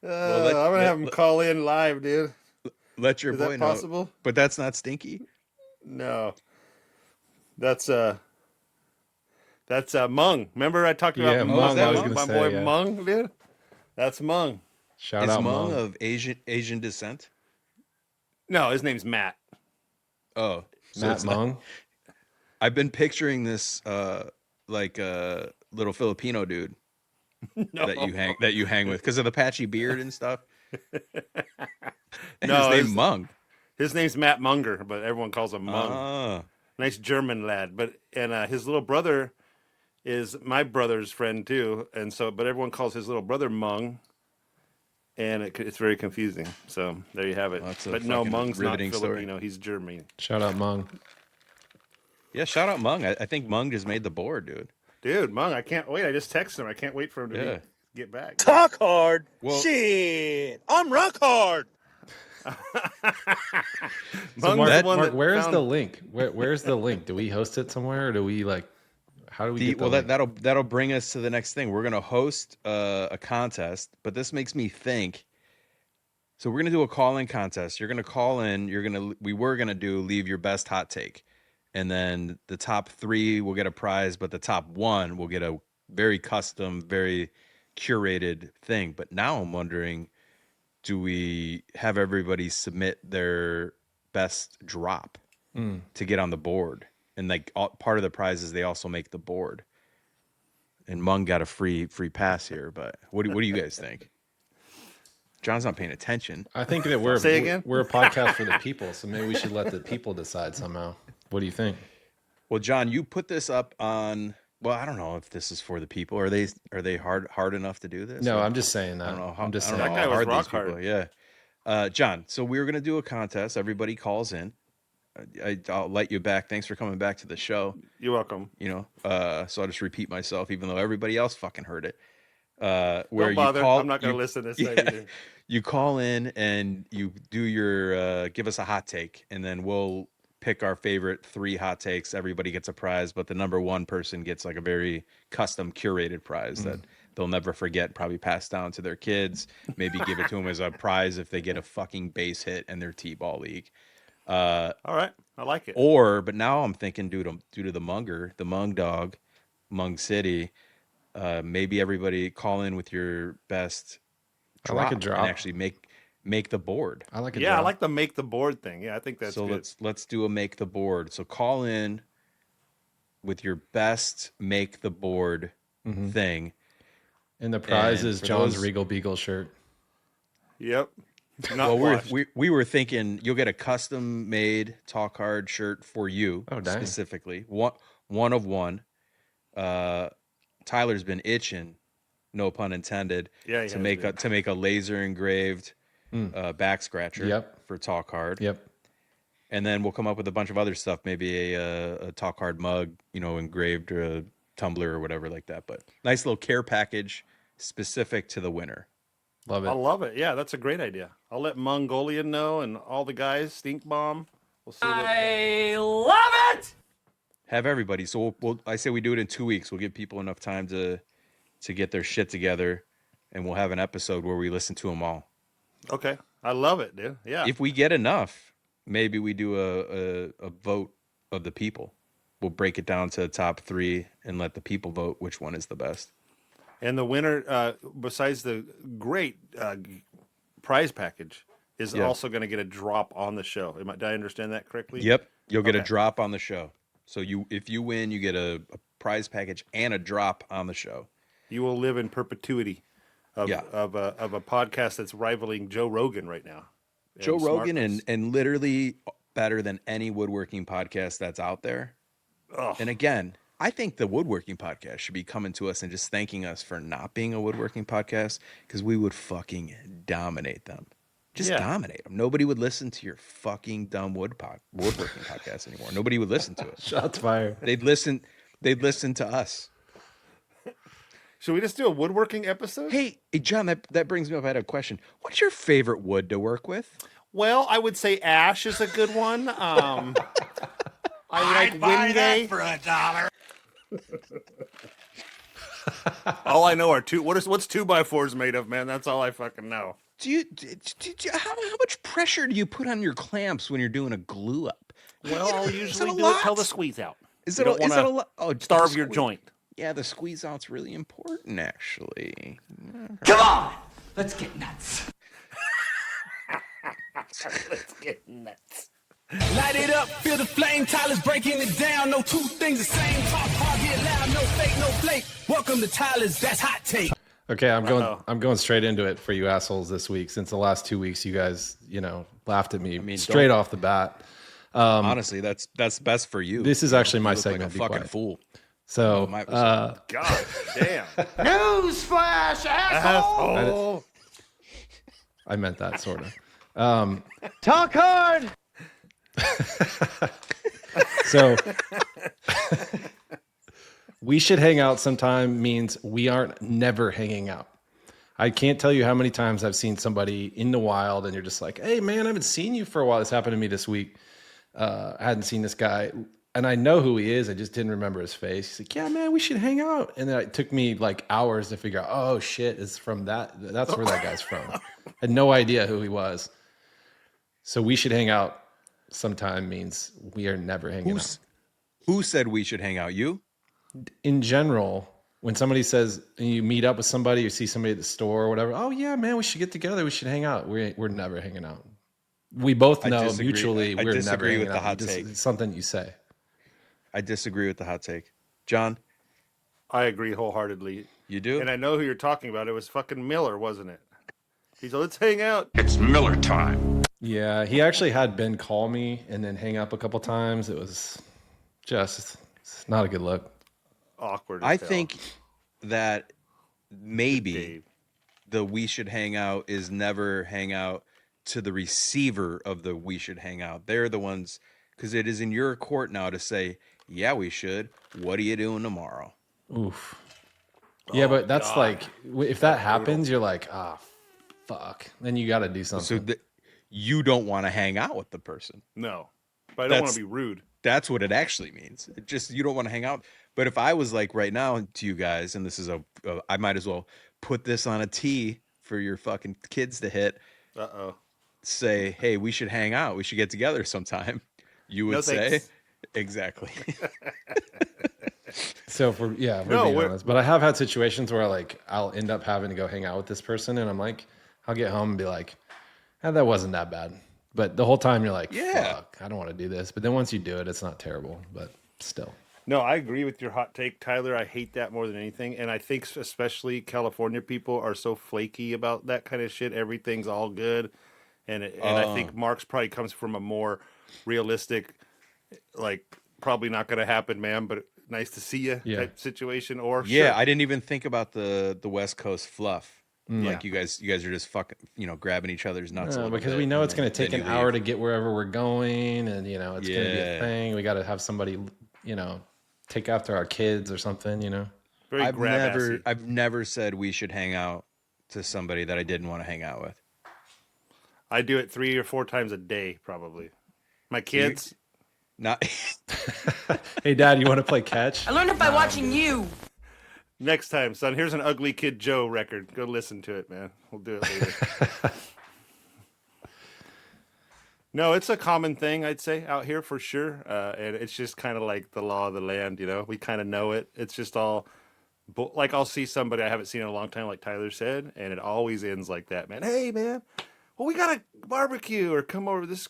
I'm gonna have him call in live, dude. Let your Is boy that know. possible? But that's not Stinky. No. That's Mung. Remember I talked about Yeah, Mung? Mung, I was gonna my say, boy yeah. Mung, dude. That's Mung. Shout Is out Hmong Mom. of Asian descent? No, his name's Matt. Oh, so Matt it's not- Mong. I've been picturing this like a little Filipino dude No. that you hang with because of the patchy beard and stuff. And No, his name it's- Mung. His name's Matt Munger, but everyone calls him Mung. Ah. Nice German lad. But his little brother is my brother's friend too, and so but everyone calls his little brother Mung. and it's very confusing. So there you have it. Well, that's a but no, fucking Mung's not riveting story. Filipino. He's German. Shout out Mung. Yeah, shout out Mung. I think Mung just made the board, dude. Dude, Mung, I can't wait. I just texted him. I can't wait for him to Yeah. get back. Talk hard. Well- Shit. I'm rock hard. So Mung's the one Mark, that where's found- the link? Where's the link? Do we host it somewhere, or do we like? How do we get the Well, link? that'll bring us to the next thing. We're gonna host a contest, but this makes me think. So we're gonna do a call-in contest. You're gonna call in. We were gonna do leave your best hot take, and then the top 3 will get a prize, but the top 1 will get a very custom, very curated thing. But now I'm wondering, do we have everybody submit their best drop to get on the board? And like part of the prize is they also make the board. And Mung got a free pass here, but what do you guys think? John's not paying attention. I think that we're Say again? we're a podcast for the people, so maybe we should let the people decide somehow. What do you think? Well, John, you put this up on. Well, I don't know if this is for the people. Are they hard enough to do this? No, Like, I'm just saying that. I don't know. I'm just I don't saying. know That how guy was hard these rock people hard. are. Yeah. John, so we're gonna do a contest. Everybody calls in. I'll let you back. Thanks for coming back to the show. You're welcome. So I'll just repeat myself, even though everybody else fucking heard it. Where Don't bother. you call, I'm not going to listen this time either. You call in and you do your give us a hot take, and then we'll pick our favorite 3 hot takes. Everybody gets a prize, but the number 1 person gets like a very custom curated prize that they'll never forget. Probably pass down to their kids. Maybe give it to them as a prize if they get a fucking base hit in their T-ball league. All right. I like it. But now I'm thinking due to the Mung dog, Mung City, maybe everybody call in with your best I like a drop drop. and actually make the board. I like a Yeah, I drop. like the make the board thing. Yeah, I think that's So good. let's do a make the board. So call in with your best make the board thing. And the prize and is for John's those- Regal Beagle shirt. Yep. Not Well, washed. we were thinking you'll get a custom made Talk Hard shirt for you Oh, dang. specifically. One of one. Tyler's been itching, no pun intended, Yeah, he to has make been. a laser engraved back scratcher Yep. for Talk Hard. Yep. And then we'll come up with a bunch of other stuff, maybe a Talk Hard mug, engraved, or a tumbler or whatever like that. But nice little care package specific to the winner. Love it. I love it. Yeah, that's a great idea. I'll let Mongolian know and all the guys, Stink Bomb. We'll see what... I love it! Have everybody. So I say we do it in 2 weeks. We'll give people enough time to get their shit together, and we'll have an episode where we listen to them all. Okay. I love it, dude. Yeah. If we get enough, maybe we do a vote of the people. We'll break it down to the top 3 and let the people vote which one is the best. And the winner, besides the great prize package, is also going to get a drop on the show. Did I understand that correctly? Yep. You'll get a Okay. drop on the show. So if you win, you get a prize package and a drop on the show. You will live in perpetuity of Yeah. of a podcast that's rivaling Joe Rogan right now. Joe Rogan smartness. and literally better than any woodworking podcast that's out there. Ugh. And again, I think the woodworking podcast should be coming to us and just thanking us for not being a woodworking podcast, because we would fucking dominate them. Just Yeah. dominate them. Nobody would listen to your fucking dumb woodworking podcast anymore. Nobody would listen to it. Shots fired. They'd listen to us. Should we just do a woodworking episode? Hey, John, that brings me up. I had a question. What's your favorite wood to work with? Well, I would say ash is a good one. I like Wingay. for $1. All I know are what's 2x4s made of, man? That's all I fucking know. How much pressure do you put on your clamps when you're doing a glue up? Well, I'll Is usually it a do it till lot? the squeeze out. Is You it a, don't is it wanna a lot? Oh, Starve the your squeeze- joint. Yeah, the squeeze out's really important, actually. Come on! Let's get nuts. Let's get nuts. Light it up, feel the flame, Tyler's breaking it down. No two things the same, talk hard, get loud, no fake, no flake. Welcome to Tyler's, that's hot take. Okay, I'm going straight into it for you assholes this week. Since the last 2 weeks, you guys, laughed at me straight off the bat. Honestly, that's best for you. This is actually my You look segment. like Be a fucking quiet. fool. So, God damn. Newsflash, asshole! Oh, I meant that sort of. Talk hard. So we should hang out sometime means we aren't never hanging out. I can't tell you how many times I've seen somebody in the wild and you're just like, hey man, I haven't seen you for a while. This happened to me this week. I hadn't seen this guy and I know who he is. I just didn't remember his face. He's like, yeah, man, we should hang out. And then it took me like hours to figure out, oh shit, it's from that. That's where that guy's from. I had no idea who he was. So we should hang out sometime means we are never hanging out. Who said we should hang out? You? In general, when somebody says you meet up with somebody, you see somebody at the store or whatever, oh yeah, man, we should get together. We should hang out. We're never hanging out. We both know mutually we're never hanging out. It's something you say. I disagree with the hot take. John? I agree wholeheartedly. You do? And I know who you're talking about. It was fucking Miller, wasn't it? He's like, let's hang out. It's Miller time. Yeah, he actually had Ben call me and then hang up a couple times. It was just it's not a good look. Awkward. I think that maybe the we should hang out is never hang out to the receiver of the we should hang out. They're the ones, because it is in your court now to say, yeah, we should. What are you doing tomorrow? Oof. Yeah, but that's like, if that happens, you're like, ah, fuck. Then you got to do something. So you don't want to hang out with the person. No, but I don't want to be rude. That's what it actually means. It just, you don't want to hang out. But if I was like right now to you guys, and this is I might as well put this on a tee for your fucking kids to hit. Uh-oh. Say, hey, we should hang out. We should get together sometime. You would say, thanks. Exactly. So if we're being honest. But I have had situations where like I'll end up having to go hang out with this person, and I'm like, I'll get home and be like, that wasn't that bad. But the whole time you're like, fuck, I don't want to do this. But then once you do it, it's not terrible, but still. No, I agree with your hot take, Tyler. I hate that more than anything. And I think especially California people are so flaky about that kind of shit. Everything's all good. And I think Mark's probably comes from a more realistic, like, probably not going to happen, man, but nice to see you type situation. Or sure. I didn't even think about the West Coast fluff. Like you guys are just fucking, grabbing each other's nuts. Because we know it's going to take an hour to get wherever we're going, and it's going to be a thing. We got to have somebody, take after our kids or something. Very I've never said we should hang out to somebody that I didn't want to hang out with. I do it 3 or 4 times a day, probably. My kids. Not. Hey, Dad, you want to play catch? I learned it by watching you. Next time, son. Here's an Ugly Kid Joe record. Go listen to it, man. We'll do it later. No, it's a common thing, I'd say, out here for sure. And it's just kind of like the law of the land, We kind of know it. It's just all, like I'll see somebody I haven't seen in a long time, like Tyler said, and it always ends like that, man. Hey, man, well, we got a barbecue or come over. This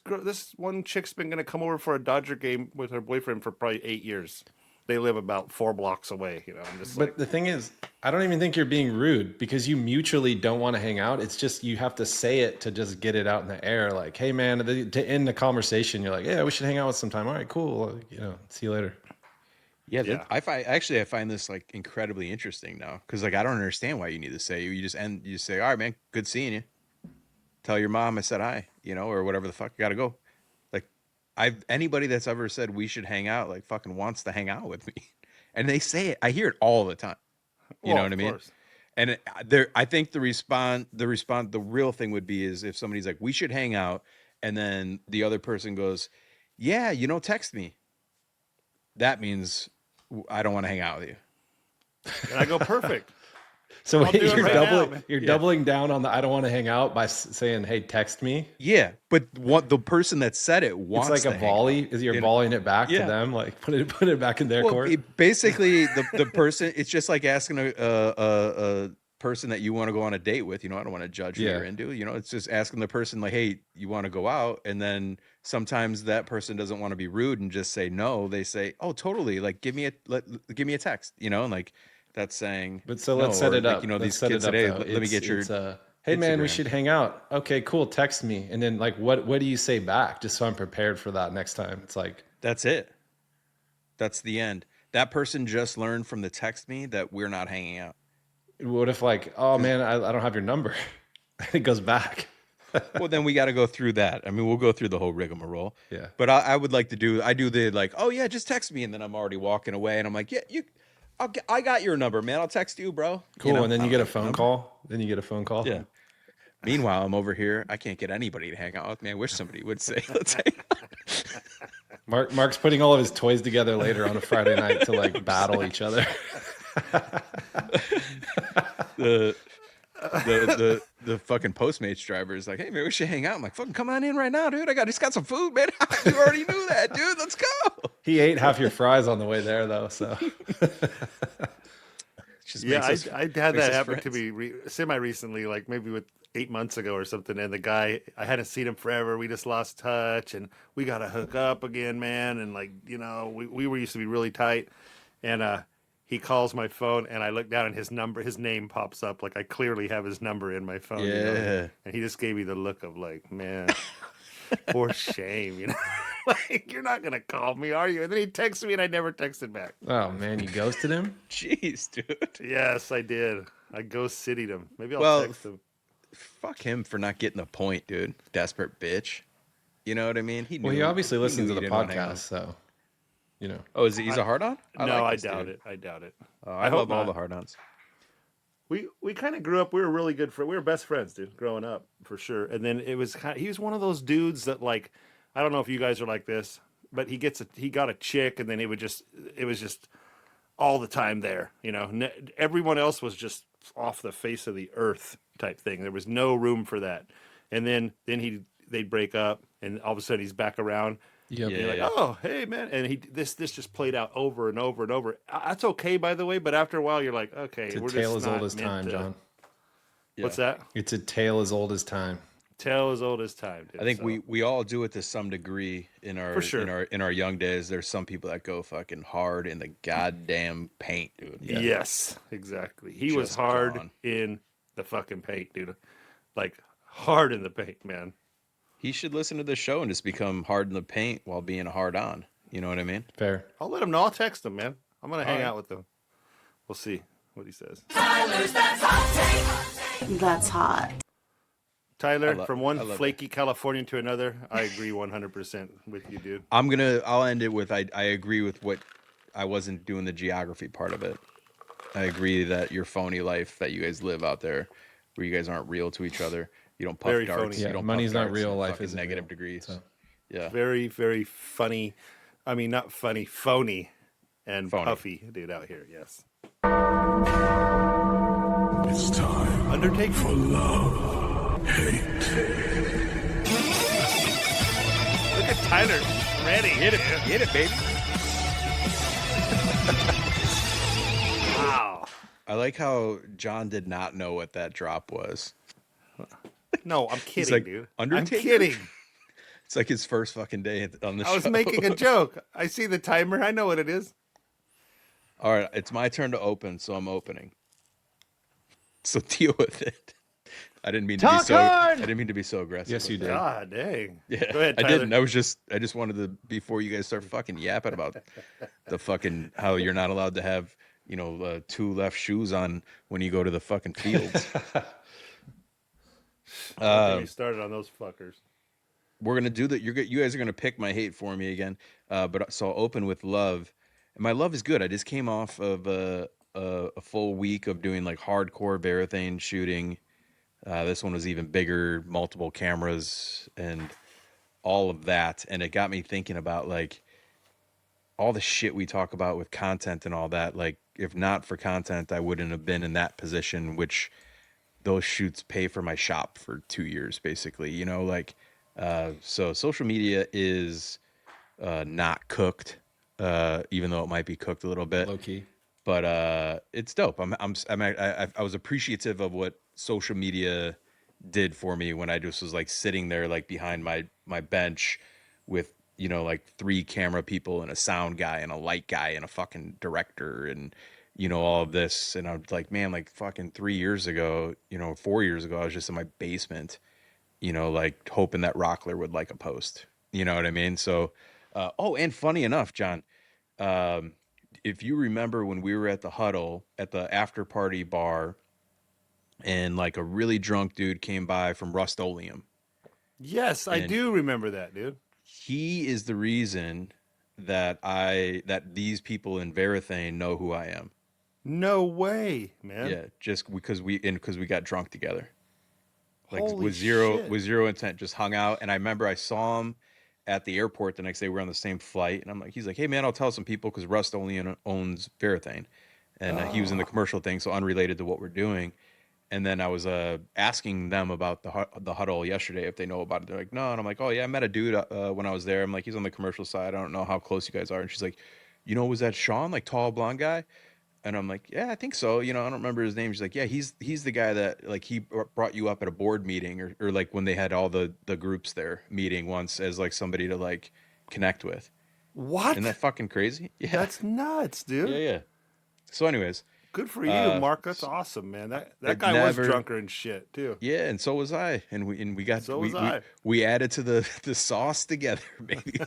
one chick's been going to come over for a Dodger game with her boyfriend for probably 8 years. They live about 4 blocks away, I'm just but the thing is, I don't even think you're being rude because you mutually don't want to hang out. It's just you have to say it to just get it out in the air. Like, hey, man, to end the conversation, you're like, yeah, we should hang out with sometime. All right, cool. See you later. Yeah. I find this like incredibly interesting now because like I don't understand why you need to say you say, all right, man, good seeing you. Tell your mom I said hi, or whatever the fuck. You gotta go. Anybody that's ever said we should hang out, like fucking wants to hang out with me, and they say it. I hear it all the time. You know what I mean? Course. And I think the real thing would be is if somebody's like, we should hang out, and then the other person goes, yeah, text me. That means I don't want to hang out with you. And I go, perfect. So wait, you're doubling down on the I don't want to hang out by saying, hey, text me. Yeah, but the person that said it wants it's like a volley. Is you're volleying it back to them, like put it back in their court? Basically, the person, it's just like asking a person that you want to go on a date with. I don't want to judge who you're into. It's just asking the person like, hey, you want to go out? And then sometimes that person doesn't want to be rude and just say no. They say, oh, totally. Like, give me a text. And like. That's saying, but so let's set it up. These kids today. Let me get your. Hey man, we should hang out. Okay, cool. Text me, and then like, what do you say back? Just so I'm prepared for that next time. It's like that's it. That's the end. That person just learned from the text me that we're not hanging out. What if like, oh man, I don't have your number. It goes back. Well, then we got to go through that. I mean, we'll go through the whole rigmarole. Yeah. But I would like to do. I do the like, oh yeah, just text me, and then I'm already walking away, and I'm like, yeah, I got your number, man. I'll text you, bro. Cool. You know, And then I you don't get a have your phone number. call. Then you get a phone call. Yeah. Meanwhile, I'm over here. I can't get anybody to hang out with me. I wish somebody would say, let's hang out. Mark's putting all of his toys together later on a Friday night to like battle each other. The fucking Postmates driver is like, hey man, we should hang out. I'm like, fucking come on in right now, dude. Just got some food, man. You already knew that, dude. Let's go. He ate half your fries on the way there, though. So Yeah, makes us- I had makes that us happen to friends. me semi recently, like maybe with 8 months ago or something. And the guy, I hadn't seen him forever. We just lost touch, and we got to hook up again, man. And like, we were used to be really tight. And he calls my phone, and I look down, and his name pops up. Like I clearly have his number in my phone. Yeah. And he just gave me the look of like, man, for shame, like you're not gonna call me, are you? And then he texted me, and I never texted back. oh man, you ghosted him. Jeez, dude. Yes, I did. I ghost citied him. Maybe I'll Well, text him. Fuck him for not getting the point, dude. Desperate bitch. You know what I mean? Well, he obviously listens knew to he the didn't wanna hang out. podcast, so Oh, he's a hard on? No, I this doubt dude. it. I doubt it. Oh, I hope love all not. the hard ons. We kind of grew up. We were really good friends. We were best friends, dude, growing up for sure. And then it was he was one of those dudes that like, I don't know if you guys are like this, but he got a chick, and then it was just all the time there. Everyone else was just off the face of the earth type thing. There was no room for that. And then they'd break up, and all of a sudden he's back around. yep. You're like, oh, hey, man. And this just played out over and over and over. That's okay, by the way. But after a while, you're like, okay, It's a we're tale just as old not as meant time, to- John. What's that? It's a tale as old as time. Tale as old as time. Dude. I think So, we all do it to some degree in our For sure. in our young days. There's some people that go fucking hard in the goddamn paint, dude. Yes, exactly. He was Just hard gone. in the fucking paint, dude. Like, hard in the paint, man. He should listen to the show and just become hard in the paint while being a hard on. You know what I mean? Fair. I'll let him know. I'll text him, man. I'm going to hang right. out with him. We'll see what he says. That's hot. Tyler, from one I love flaky Californian to another, I agree 100% with you, dude. I'll end it with I agree with what I wasn't doing the geography part of it. I agree that your phony life that you guys live out there, where you guys aren't real to each other. You don't puff Very darts. phony. You Yeah, don't money's puff not darts real, in life fucking isn't negative real. degrees. So. Yeah. Very, very funny. I mean, not funny, phony and Phony. puffy dude out here, yes. It's time Undertaker. for love, hate. Look at Tyler. Ready. Hit it, baby. Wow. I like how John did not know what that drop was. No, I'm kidding, like, dude. Undertaker? I'm kidding. It's like his first fucking day on the show. I was making a joke. I see the timer. I know what it is. All right, it's my turn to open, so I'm opening. So deal with it. I didn't mean to be so. I didn't mean to be so aggressive. Yes, you with did. it. God dang. Yeah, Go ahead, I Tyler. didn't. I just wanted to before you guys start fucking yapping about the fucking how you're not allowed to have 2 left shoes on when you go to the fucking fields. Don't get me started on those fuckers. We're gonna do that. You guys are gonna pick my hate for me again. But so I'll open with love, and my love is good. I just came off of a full week of doing like hardcore Varathane shooting. This one was even bigger, multiple cameras and all of that, and it got me thinking about like all the shit we talk about with content and all that. Like, if not for content, I wouldn't have been in that position. Which those shoots pay for my shop for 2 years, basically. So social media is not cooked, even though it might be cooked a little bit. Low key. But it's dope. I was appreciative of what social media did for me when I just was like sitting there like behind my bench with like 3 camera people and a sound guy and a light guy and a fucking director and all of this. And I was like, man, like fucking 3 years ago, 4 years ago, I was just in my basement, like hoping that Rockler would like a post. You know what I mean? So, and funny enough, John, if you remember when we were at the huddle at the after party bar and like a really drunk dude came by from Rust-Oleum Yes, I And do remember that, dude. he is the reason that these people in Verathane know who I am. No way, man. Yeah, just because we got drunk together. Like Holy with shit. zero intent, just hung out. And I remember I saw him at the airport the next day. We were on the same flight, and he's like, "Hey man, I'll tell some people because Rust only owns Verathane, and he was in the commercial thing, so unrelated to what we're doing." And then I was asking them about the huddle yesterday if they know about it. They're like, "No," and I'm like, "Oh yeah, I met a dude when I was there." I'm like, "He's on the commercial side. I don't know how close you guys are." And she's like, "Was that Sean, like tall blonde guy?" And I'm like, "Yeah, I think so. I don't remember his name." She's like, "Yeah, he's the guy that like he brought you up at a board meeting or like when they had all the groups there meeting once as like somebody to like connect with." What? Isn't that fucking crazy? Yeah. That's nuts, dude. Yeah. So anyways, Good for you, Mark. That's awesome, man. That it guy was never- drunker and shit too. yeah, and so was I. And we got So was I. we added to the sauce together, baby.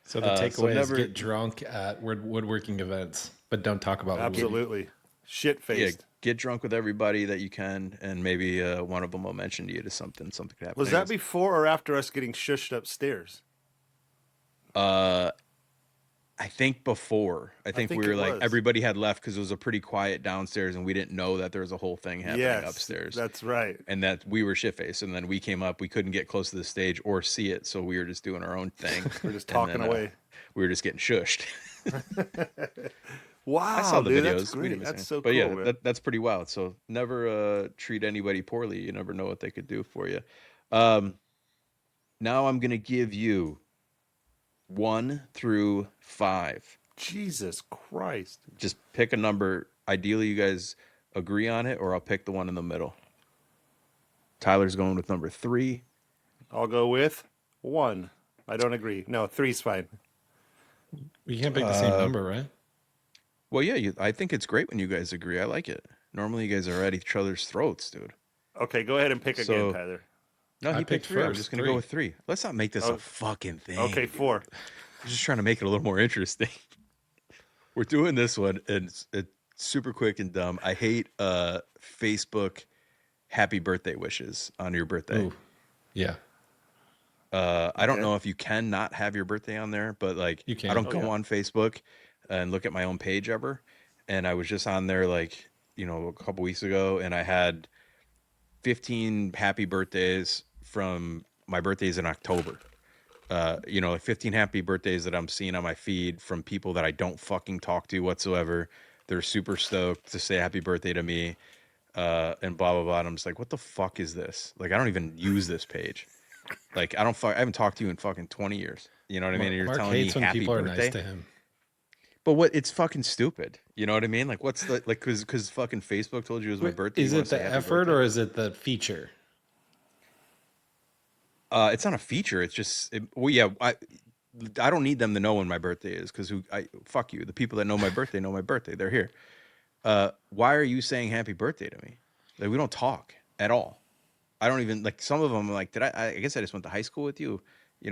So the takeaway is never- get drunk at woodworking events, but don't talk about wood. Absolutely. Shit Yeah, faced. get drunk with everybody that you can, and maybe one of them will mention to you to something could happen. Was that Anyways, before or after us getting shushed upstairs? I think before. I think think we were it like was. everybody had left because it was a pretty quiet downstairs, and we didn't know that there was a whole thing happening Yes, upstairs. that's right. And that we were shit faced, and then we came up. We couldn't get close to the stage or see it, so we were just doing our own thing. We're just And talking then, away. We were just getting shushed. Wow, I saw the dude, videos. That's We great. didn't miss That's anything. so but cool, yeah, man. that's pretty wild. So never treat anybody poorly. You never know what they could do for you. Now I'm gonna give you 1 through 5. Jesus Christ. Just pick a number. Ideally, you guys agree on it, or I'll pick the one in the middle. Tyler's going with number 3. I'll go with 1. I don't agree. No, 3's fine. You can't pick the same number, right? Well, yeah, I think it's great when you guys agree. I like it. Normally, you guys are at each other's throats, dude. Okay, go ahead and pick So- again, Tyler. No, I he picked picked 3. I'm first, just going to 3. go with 3. Let's not make this Oh. a fucking thing. Okay, 4. I'm just trying to make it a little more interesting. We're doing this one, and it's super quick and dumb. I hate Facebook happy birthday wishes on your birthday. Ooh. Yeah. I don't Okay. know if you can not have your birthday on there, but like You can. I don't Oh, go yeah. on Facebook and look at my own page ever. And I was just on there like, a couple weeks ago, and I had 15 happy birthdays from my birthdays in October. Like 15 happy birthdays that I'm seeing on my feed from people that I don't fucking talk to whatsoever. They're super stoked to say happy birthday to me, and blah blah blah. And I'm just like, what the fuck is this? Like, I don't even use this page. Like, I haven't talked to you in fucking 20 years. You know what I mean? And you're Mark telling me hates when happy people birthday. are nice to him. But it's fucking stupid. You know what I mean? Like, what's the like? Because fucking Facebook told you it was my birthday. Is you it wanna say the happy effort birthday? or is it the feature? It's not a feature. It's just, I don't need them to know when my birthday is because fuck you. The people that know my birthday know my birthday. They're here. Why are you saying happy birthday to me? Like, we don't talk at all. I don't even like some of them. Like, I guess I just went to high school with you.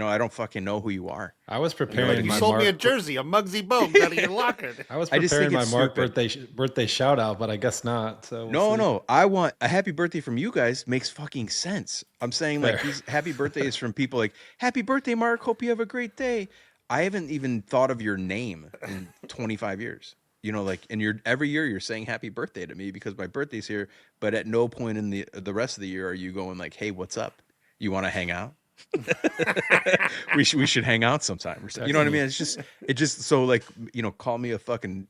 I don't fucking know who you are. I was preparing You my sold Mark, me a jersey, a Muggsy Bogues out of your locker. I was I just preparing think my it's Mark stupid. birthday shout out, but I guess not. So we'll see. No. I want a happy birthday from you guys. Makes fucking sense. I'm saying like Fair. these happy birthdays from people like happy birthday, Mark. Hope you have a great day. I haven't even thought of your name in 25 years. And every year you're saying happy birthday to me because my birthday's here. But at no point in the rest of the year are you going like, hey, what's up? You want to hang out? we should hang out sometime. Or something. You know what I mean? It just so like call me a fucking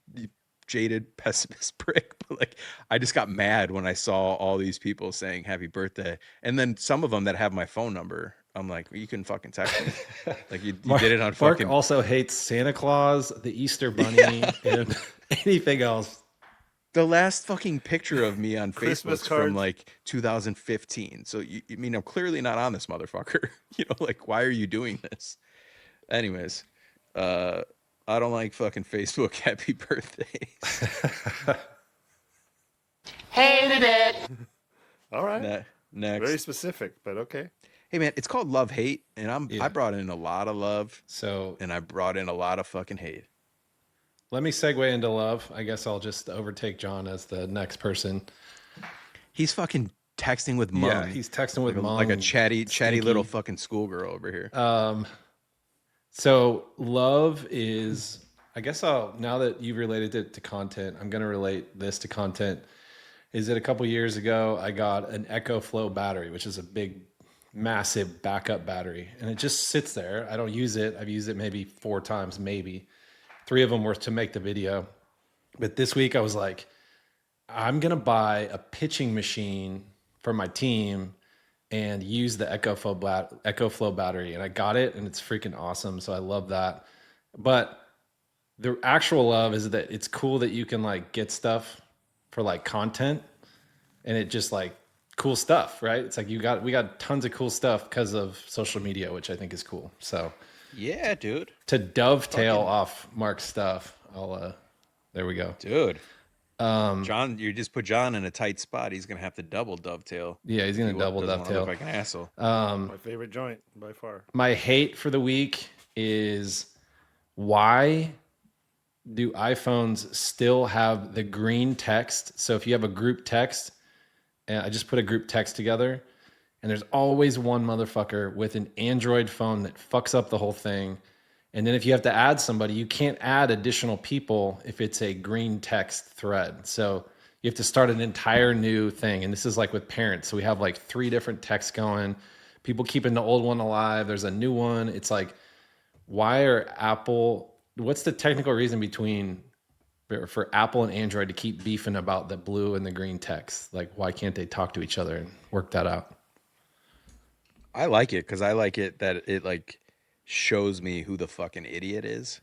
jaded pessimist prick, but like I just got mad when I saw all these people saying happy birthday, and then some of them that have my phone number. I'm like, well, you can fucking text me. Like you did it on Mark fucking. also hates Santa Claus, the Easter Bunny, and anything else. The last fucking picture of me on Christmas Facebook's cards. from like 2015. So you mean I'm clearly not on this motherfucker. Like why are you doing this? Anyways, I don't like fucking Facebook happy birthdays. Hated it. All right. Next. Very specific, but okay. Hey man, it's called love hate, and I Yeah. brought in a lot of love, So and I brought in a lot of fucking hate. let me segue into love. I guess I'll just overtake John as the next person. He's fucking texting with mom. Yeah, he's texting with mom. Like a chatty Stinky. little fucking schoolgirl over here. So love is, I guess now that you've related it to content, I'm going to relate this to content. Is that a couple years ago, I got an Echo Flow battery, which is a big, massive backup battery. And it just sits there. I don't use it. I've used it maybe 4 times, maybe. 3 of them were to make the video. But this week I was like, I'm going to buy a pitching machine for my team and use the Echo Flow battery. And I got it, and it's freaking awesome. So I love that. But the actual love is that it's cool that you can like get stuff for like content, and it just like cool stuff, right? It's like we got tons of cool stuff because of social media, which I think is cool. So yeah, dude. To dovetail off Mark's stuff, there we go. Dude. John, you just put John in a tight spot. He's gonna have to double dovetail. Yeah, he's gonna double dovetail. Look like an asshole. My favorite joint by far. My hate for the week is why do iPhones still have the green text? So if you have a group text, and I just put a group text together, and there's always one motherfucker with an Android phone that fucks up the whole thing. And then if you have to add somebody, you can't add additional people if it's a green text thread. So you have to start an entire new thing. And this is like with parents. So we have like 3 different texts going. People keeping the old one alive. There's a new one. It's like, why are what's the technical reason for Apple and Android to keep beefing about the blue and the green text? Like, why can't they talk to each other and work that out? I like it because I like it that it like shows me who the fucking idiot is.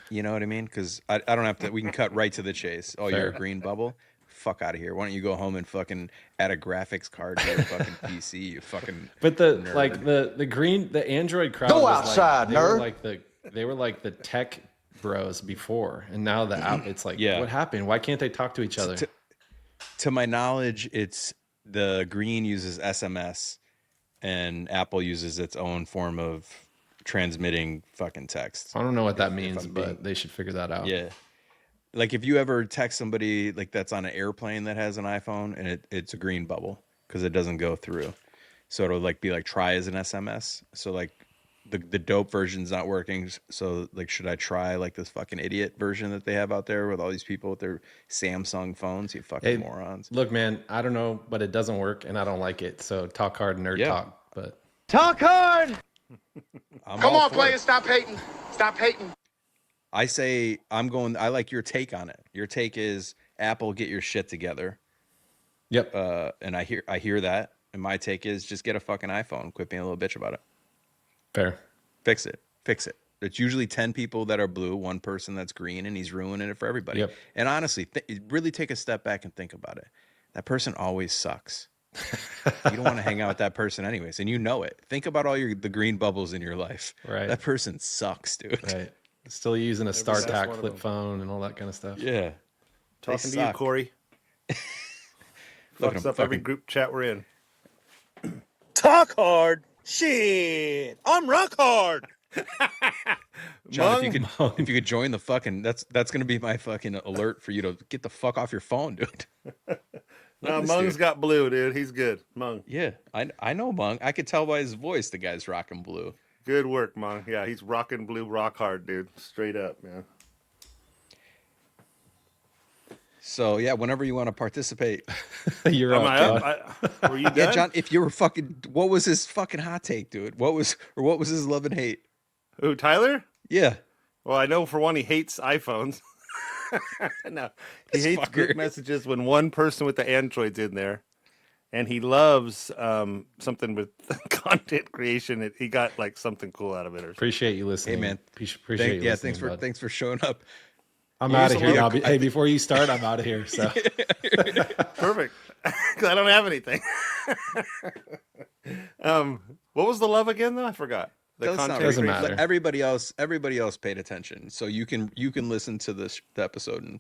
You know what I mean? Because I don't have to. We can cut right to the chase. Oh, you're a green bubble. Fuck out of here. Why don't you go home and fucking add a graphics card to your fucking PC? You fucking. But the nerd. like the Android crowd. Go was outside, like, nerd. They were like the tech bros before, and now the app. It's like, what happened? Why can't they talk to each other? To my knowledge, it's the green uses SMS, and Apple uses its own form of transmitting fucking text. I don't know what that means, but they should figure that out. Yeah. Like if you ever text somebody like that's on an airplane that has an iPhone and it's a green bubble because it doesn't go through. So it'll like be like try as an SMS. So like the dope version's not working. So like, should I try like this fucking idiot version that they have out there with all these people with their Samsung phones? You fucking morons. Look, man, I don't know, but it doesn't work and I don't like it. So talk hard, nerd talk. But Talk hard. Come on, players, stop hating. Stop hating. I say I like your take on it. Your take is Apple, get your shit together. Yep. And I hear that. And my take is just get a fucking iPhone. Quit being a little bitch about it. Fair. Fix it. It's usually 10 people that are blue, 1 person that's green, and he's ruining it for everybody. Yep. And honestly, really take a step back and think about it. That person always sucks. You don't want to hang out with that person anyways, and you know it. Think about all the green bubbles in your life. Right. That person sucks, dude. Right. Still using a StarTAC one of flip them. phone and all that kind of stuff. Yeah. Talking to you, Corey. Look at Fucks him up every fucking- group chat we're in. Talk hard. Shit. I'm rock hard. John, if you could join the fucking that's gonna be my fucking alert for you to get the fuck off your phone, dude. No, this Mung's dude. got blue, dude. He's good. Mung. Yeah, I know Mung. I could tell by his voice the guy's rocking blue. Good work, Mung. Yeah, he's rocking blue rock hard, dude. Straight up, man. So yeah, whenever you want to participate. You're Am up, I John. up? Were you done? Yeah, John, if you were fucking what was his fucking hot take, dude? What was his love and hate? Who, Tyler? Yeah. Well, I know for one, he hates iPhones. No, he This hates fucker. group messages when one person with the Android's in there. And he loves something with content creation. He got like something cool out of it or something. Appreciate you listening. Hey man, Appreciate you listening. thanks for showing up. I'm out of here. love- Hey, before you start, I'm out of here. So Perfect. Because I don't have anything. What was the love again, though? I forgot. The That's not content right. Doesn't creation. matter. Everybody else paid attention, so you can listen to the episode and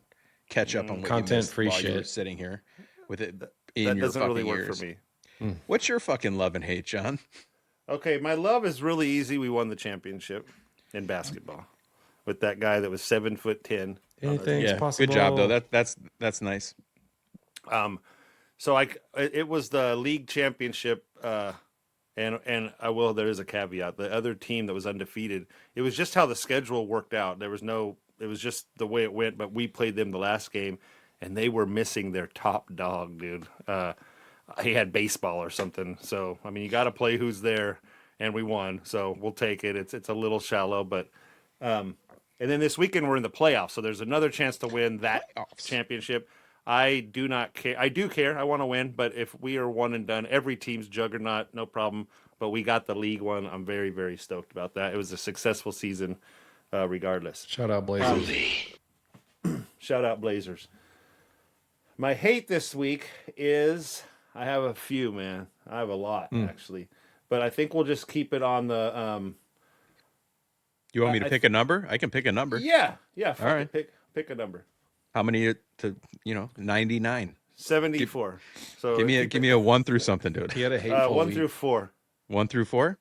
catch up on what Content you missed free while you were shit. sitting here with it in That your doesn't fucking really work ears. for me. What's your fucking love and hate, John? Okay, my love is really easy. We won the championship in basketball with that guy that was 7'10". anything's Yeah, possible. good job though. That's nice. So it was the league championship, and there is a caveat. The other team that was undefeated, it was just how the schedule worked out. It was just the way it went. But we played them the last game, and they were missing their top dog, dude. He had baseball or something. So I mean, you got to play who's there, and we won. So we'll take it. It's a little shallow, but. And then this weekend we're in the playoffs, so there's another chance to win that championship. I do not care. I do care. I want to win, but if we are one and done, every team's juggernaut, no problem. But we got the league one. I'm very, very stoked about that. It was a successful season, regardless. Shout out Blazers. Shout out Blazers. My hate this week is I have a few, man. I have a lot actually, but I think we'll just keep it on the. You want me to pick a number? I can pick a number. Yeah. All right. Pick a number. How many to 99? 74. So Give me a 1 through something, dude. He had a hateful 1 week. through 4. 1 through 4?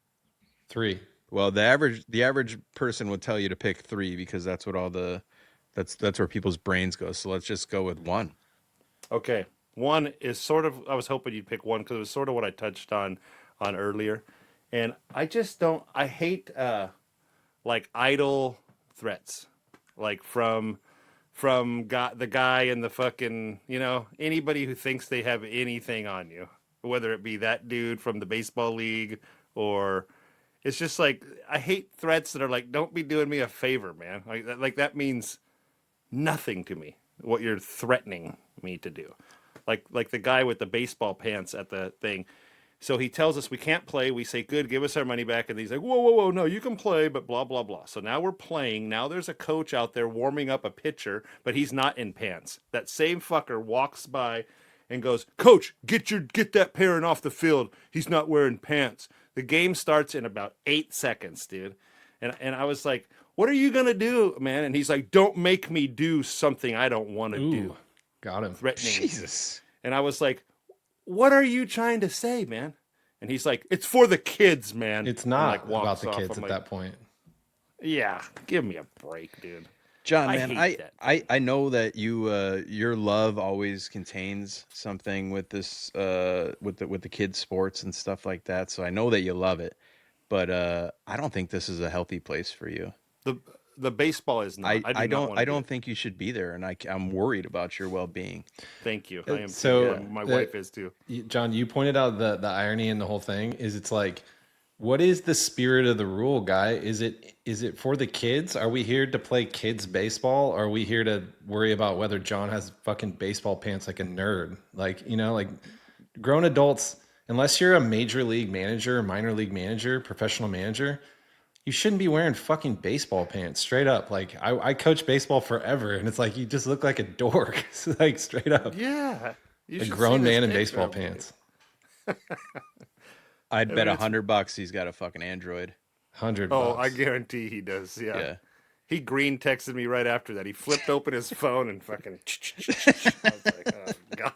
3. Well, the average person would tell you to pick 3 because that's what that's where people's brains go. So let's just go with 1. Okay. 1 is sort of, I was hoping you'd pick 1 because it was sort of what I touched on earlier. And I just don't, I hate like idle threats, like from the guy in the fucking, anybody who thinks they have anything on you, whether it be that dude from the baseball league or it's just like, I hate threats that are like, don't be doing me a favor, man. Like that means nothing to me, what you're threatening me to do. Like the guy with the baseball pants at the thing. So he tells us we can't play. We say, good, give us our money back. And he's like, whoa, no, you can play, but blah, blah, blah. So now we're playing. Now there's a coach out there warming up a pitcher, but he's not in pants. That same fucker walks by and goes, Coach, get that parent off the field. He's not wearing pants. The game starts in about 8 seconds, dude. And I was like, what are you going to do, man? And he's like, don't make me do something I don't want to do. Got him. Threatening. Jesus. And I was like, what are you trying to say, man? And he's like, it's for the kids, man. It's not like, about the off. kids I'm at like, that point. Yeah, give me a break, dude. John, I man, hate that. I know that your love always contains something with this with the kids sports and stuff like that. So I know that you love it, but I don't think this is a healthy place for you. The baseball is not. I don't think you should be there, and I'm worried about your well-being. Thank you. I am So, too. My wife is too. John, you pointed out the irony in the whole thing is it's like, what is the spirit of the rule, guy? Is it for the kids? Are we here to play kids baseball? Or are we here to worry about whether John has fucking baseball pants like a nerd? Like, like grown adults, unless you're a major league manager, minor league manager, professional manager, you shouldn't be wearing fucking baseball pants, straight up. Like I coached baseball forever, and it's like you just look like a dork, like straight up. Yeah, A grown man in baseball pants. I'd bet $100 he's got a fucking Android. $100. Oh, I guarantee he does. Yeah. He green texted me right after that. He flipped open his phone and fucking. I was like, oh god.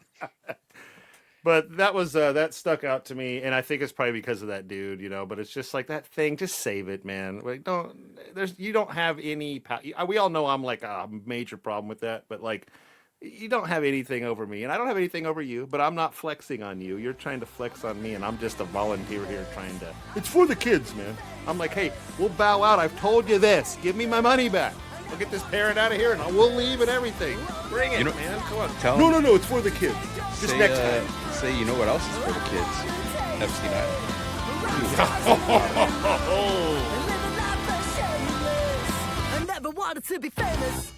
But that stuck out to me, and I think it's probably because of that dude, But it's just like that thing. Just save it, man. Like you don't have any. We all know I'm like a major problem with that, but like, you don't have anything over me, and I don't have anything over you. But I'm not flexing on you. You're trying to flex on me, and I'm just a volunteer here trying to. It's for the kids, man. I'm like, hey, we'll bow out. I've told you this. Give me my money back. I'll get this parent out of here, and we'll leave and everything. Bring it, man. Come on. Tell No, him. no, it's for the kids. Just Say, next time. Say, you know what else is for the kids? Epstein Island. I never wanted to be famous.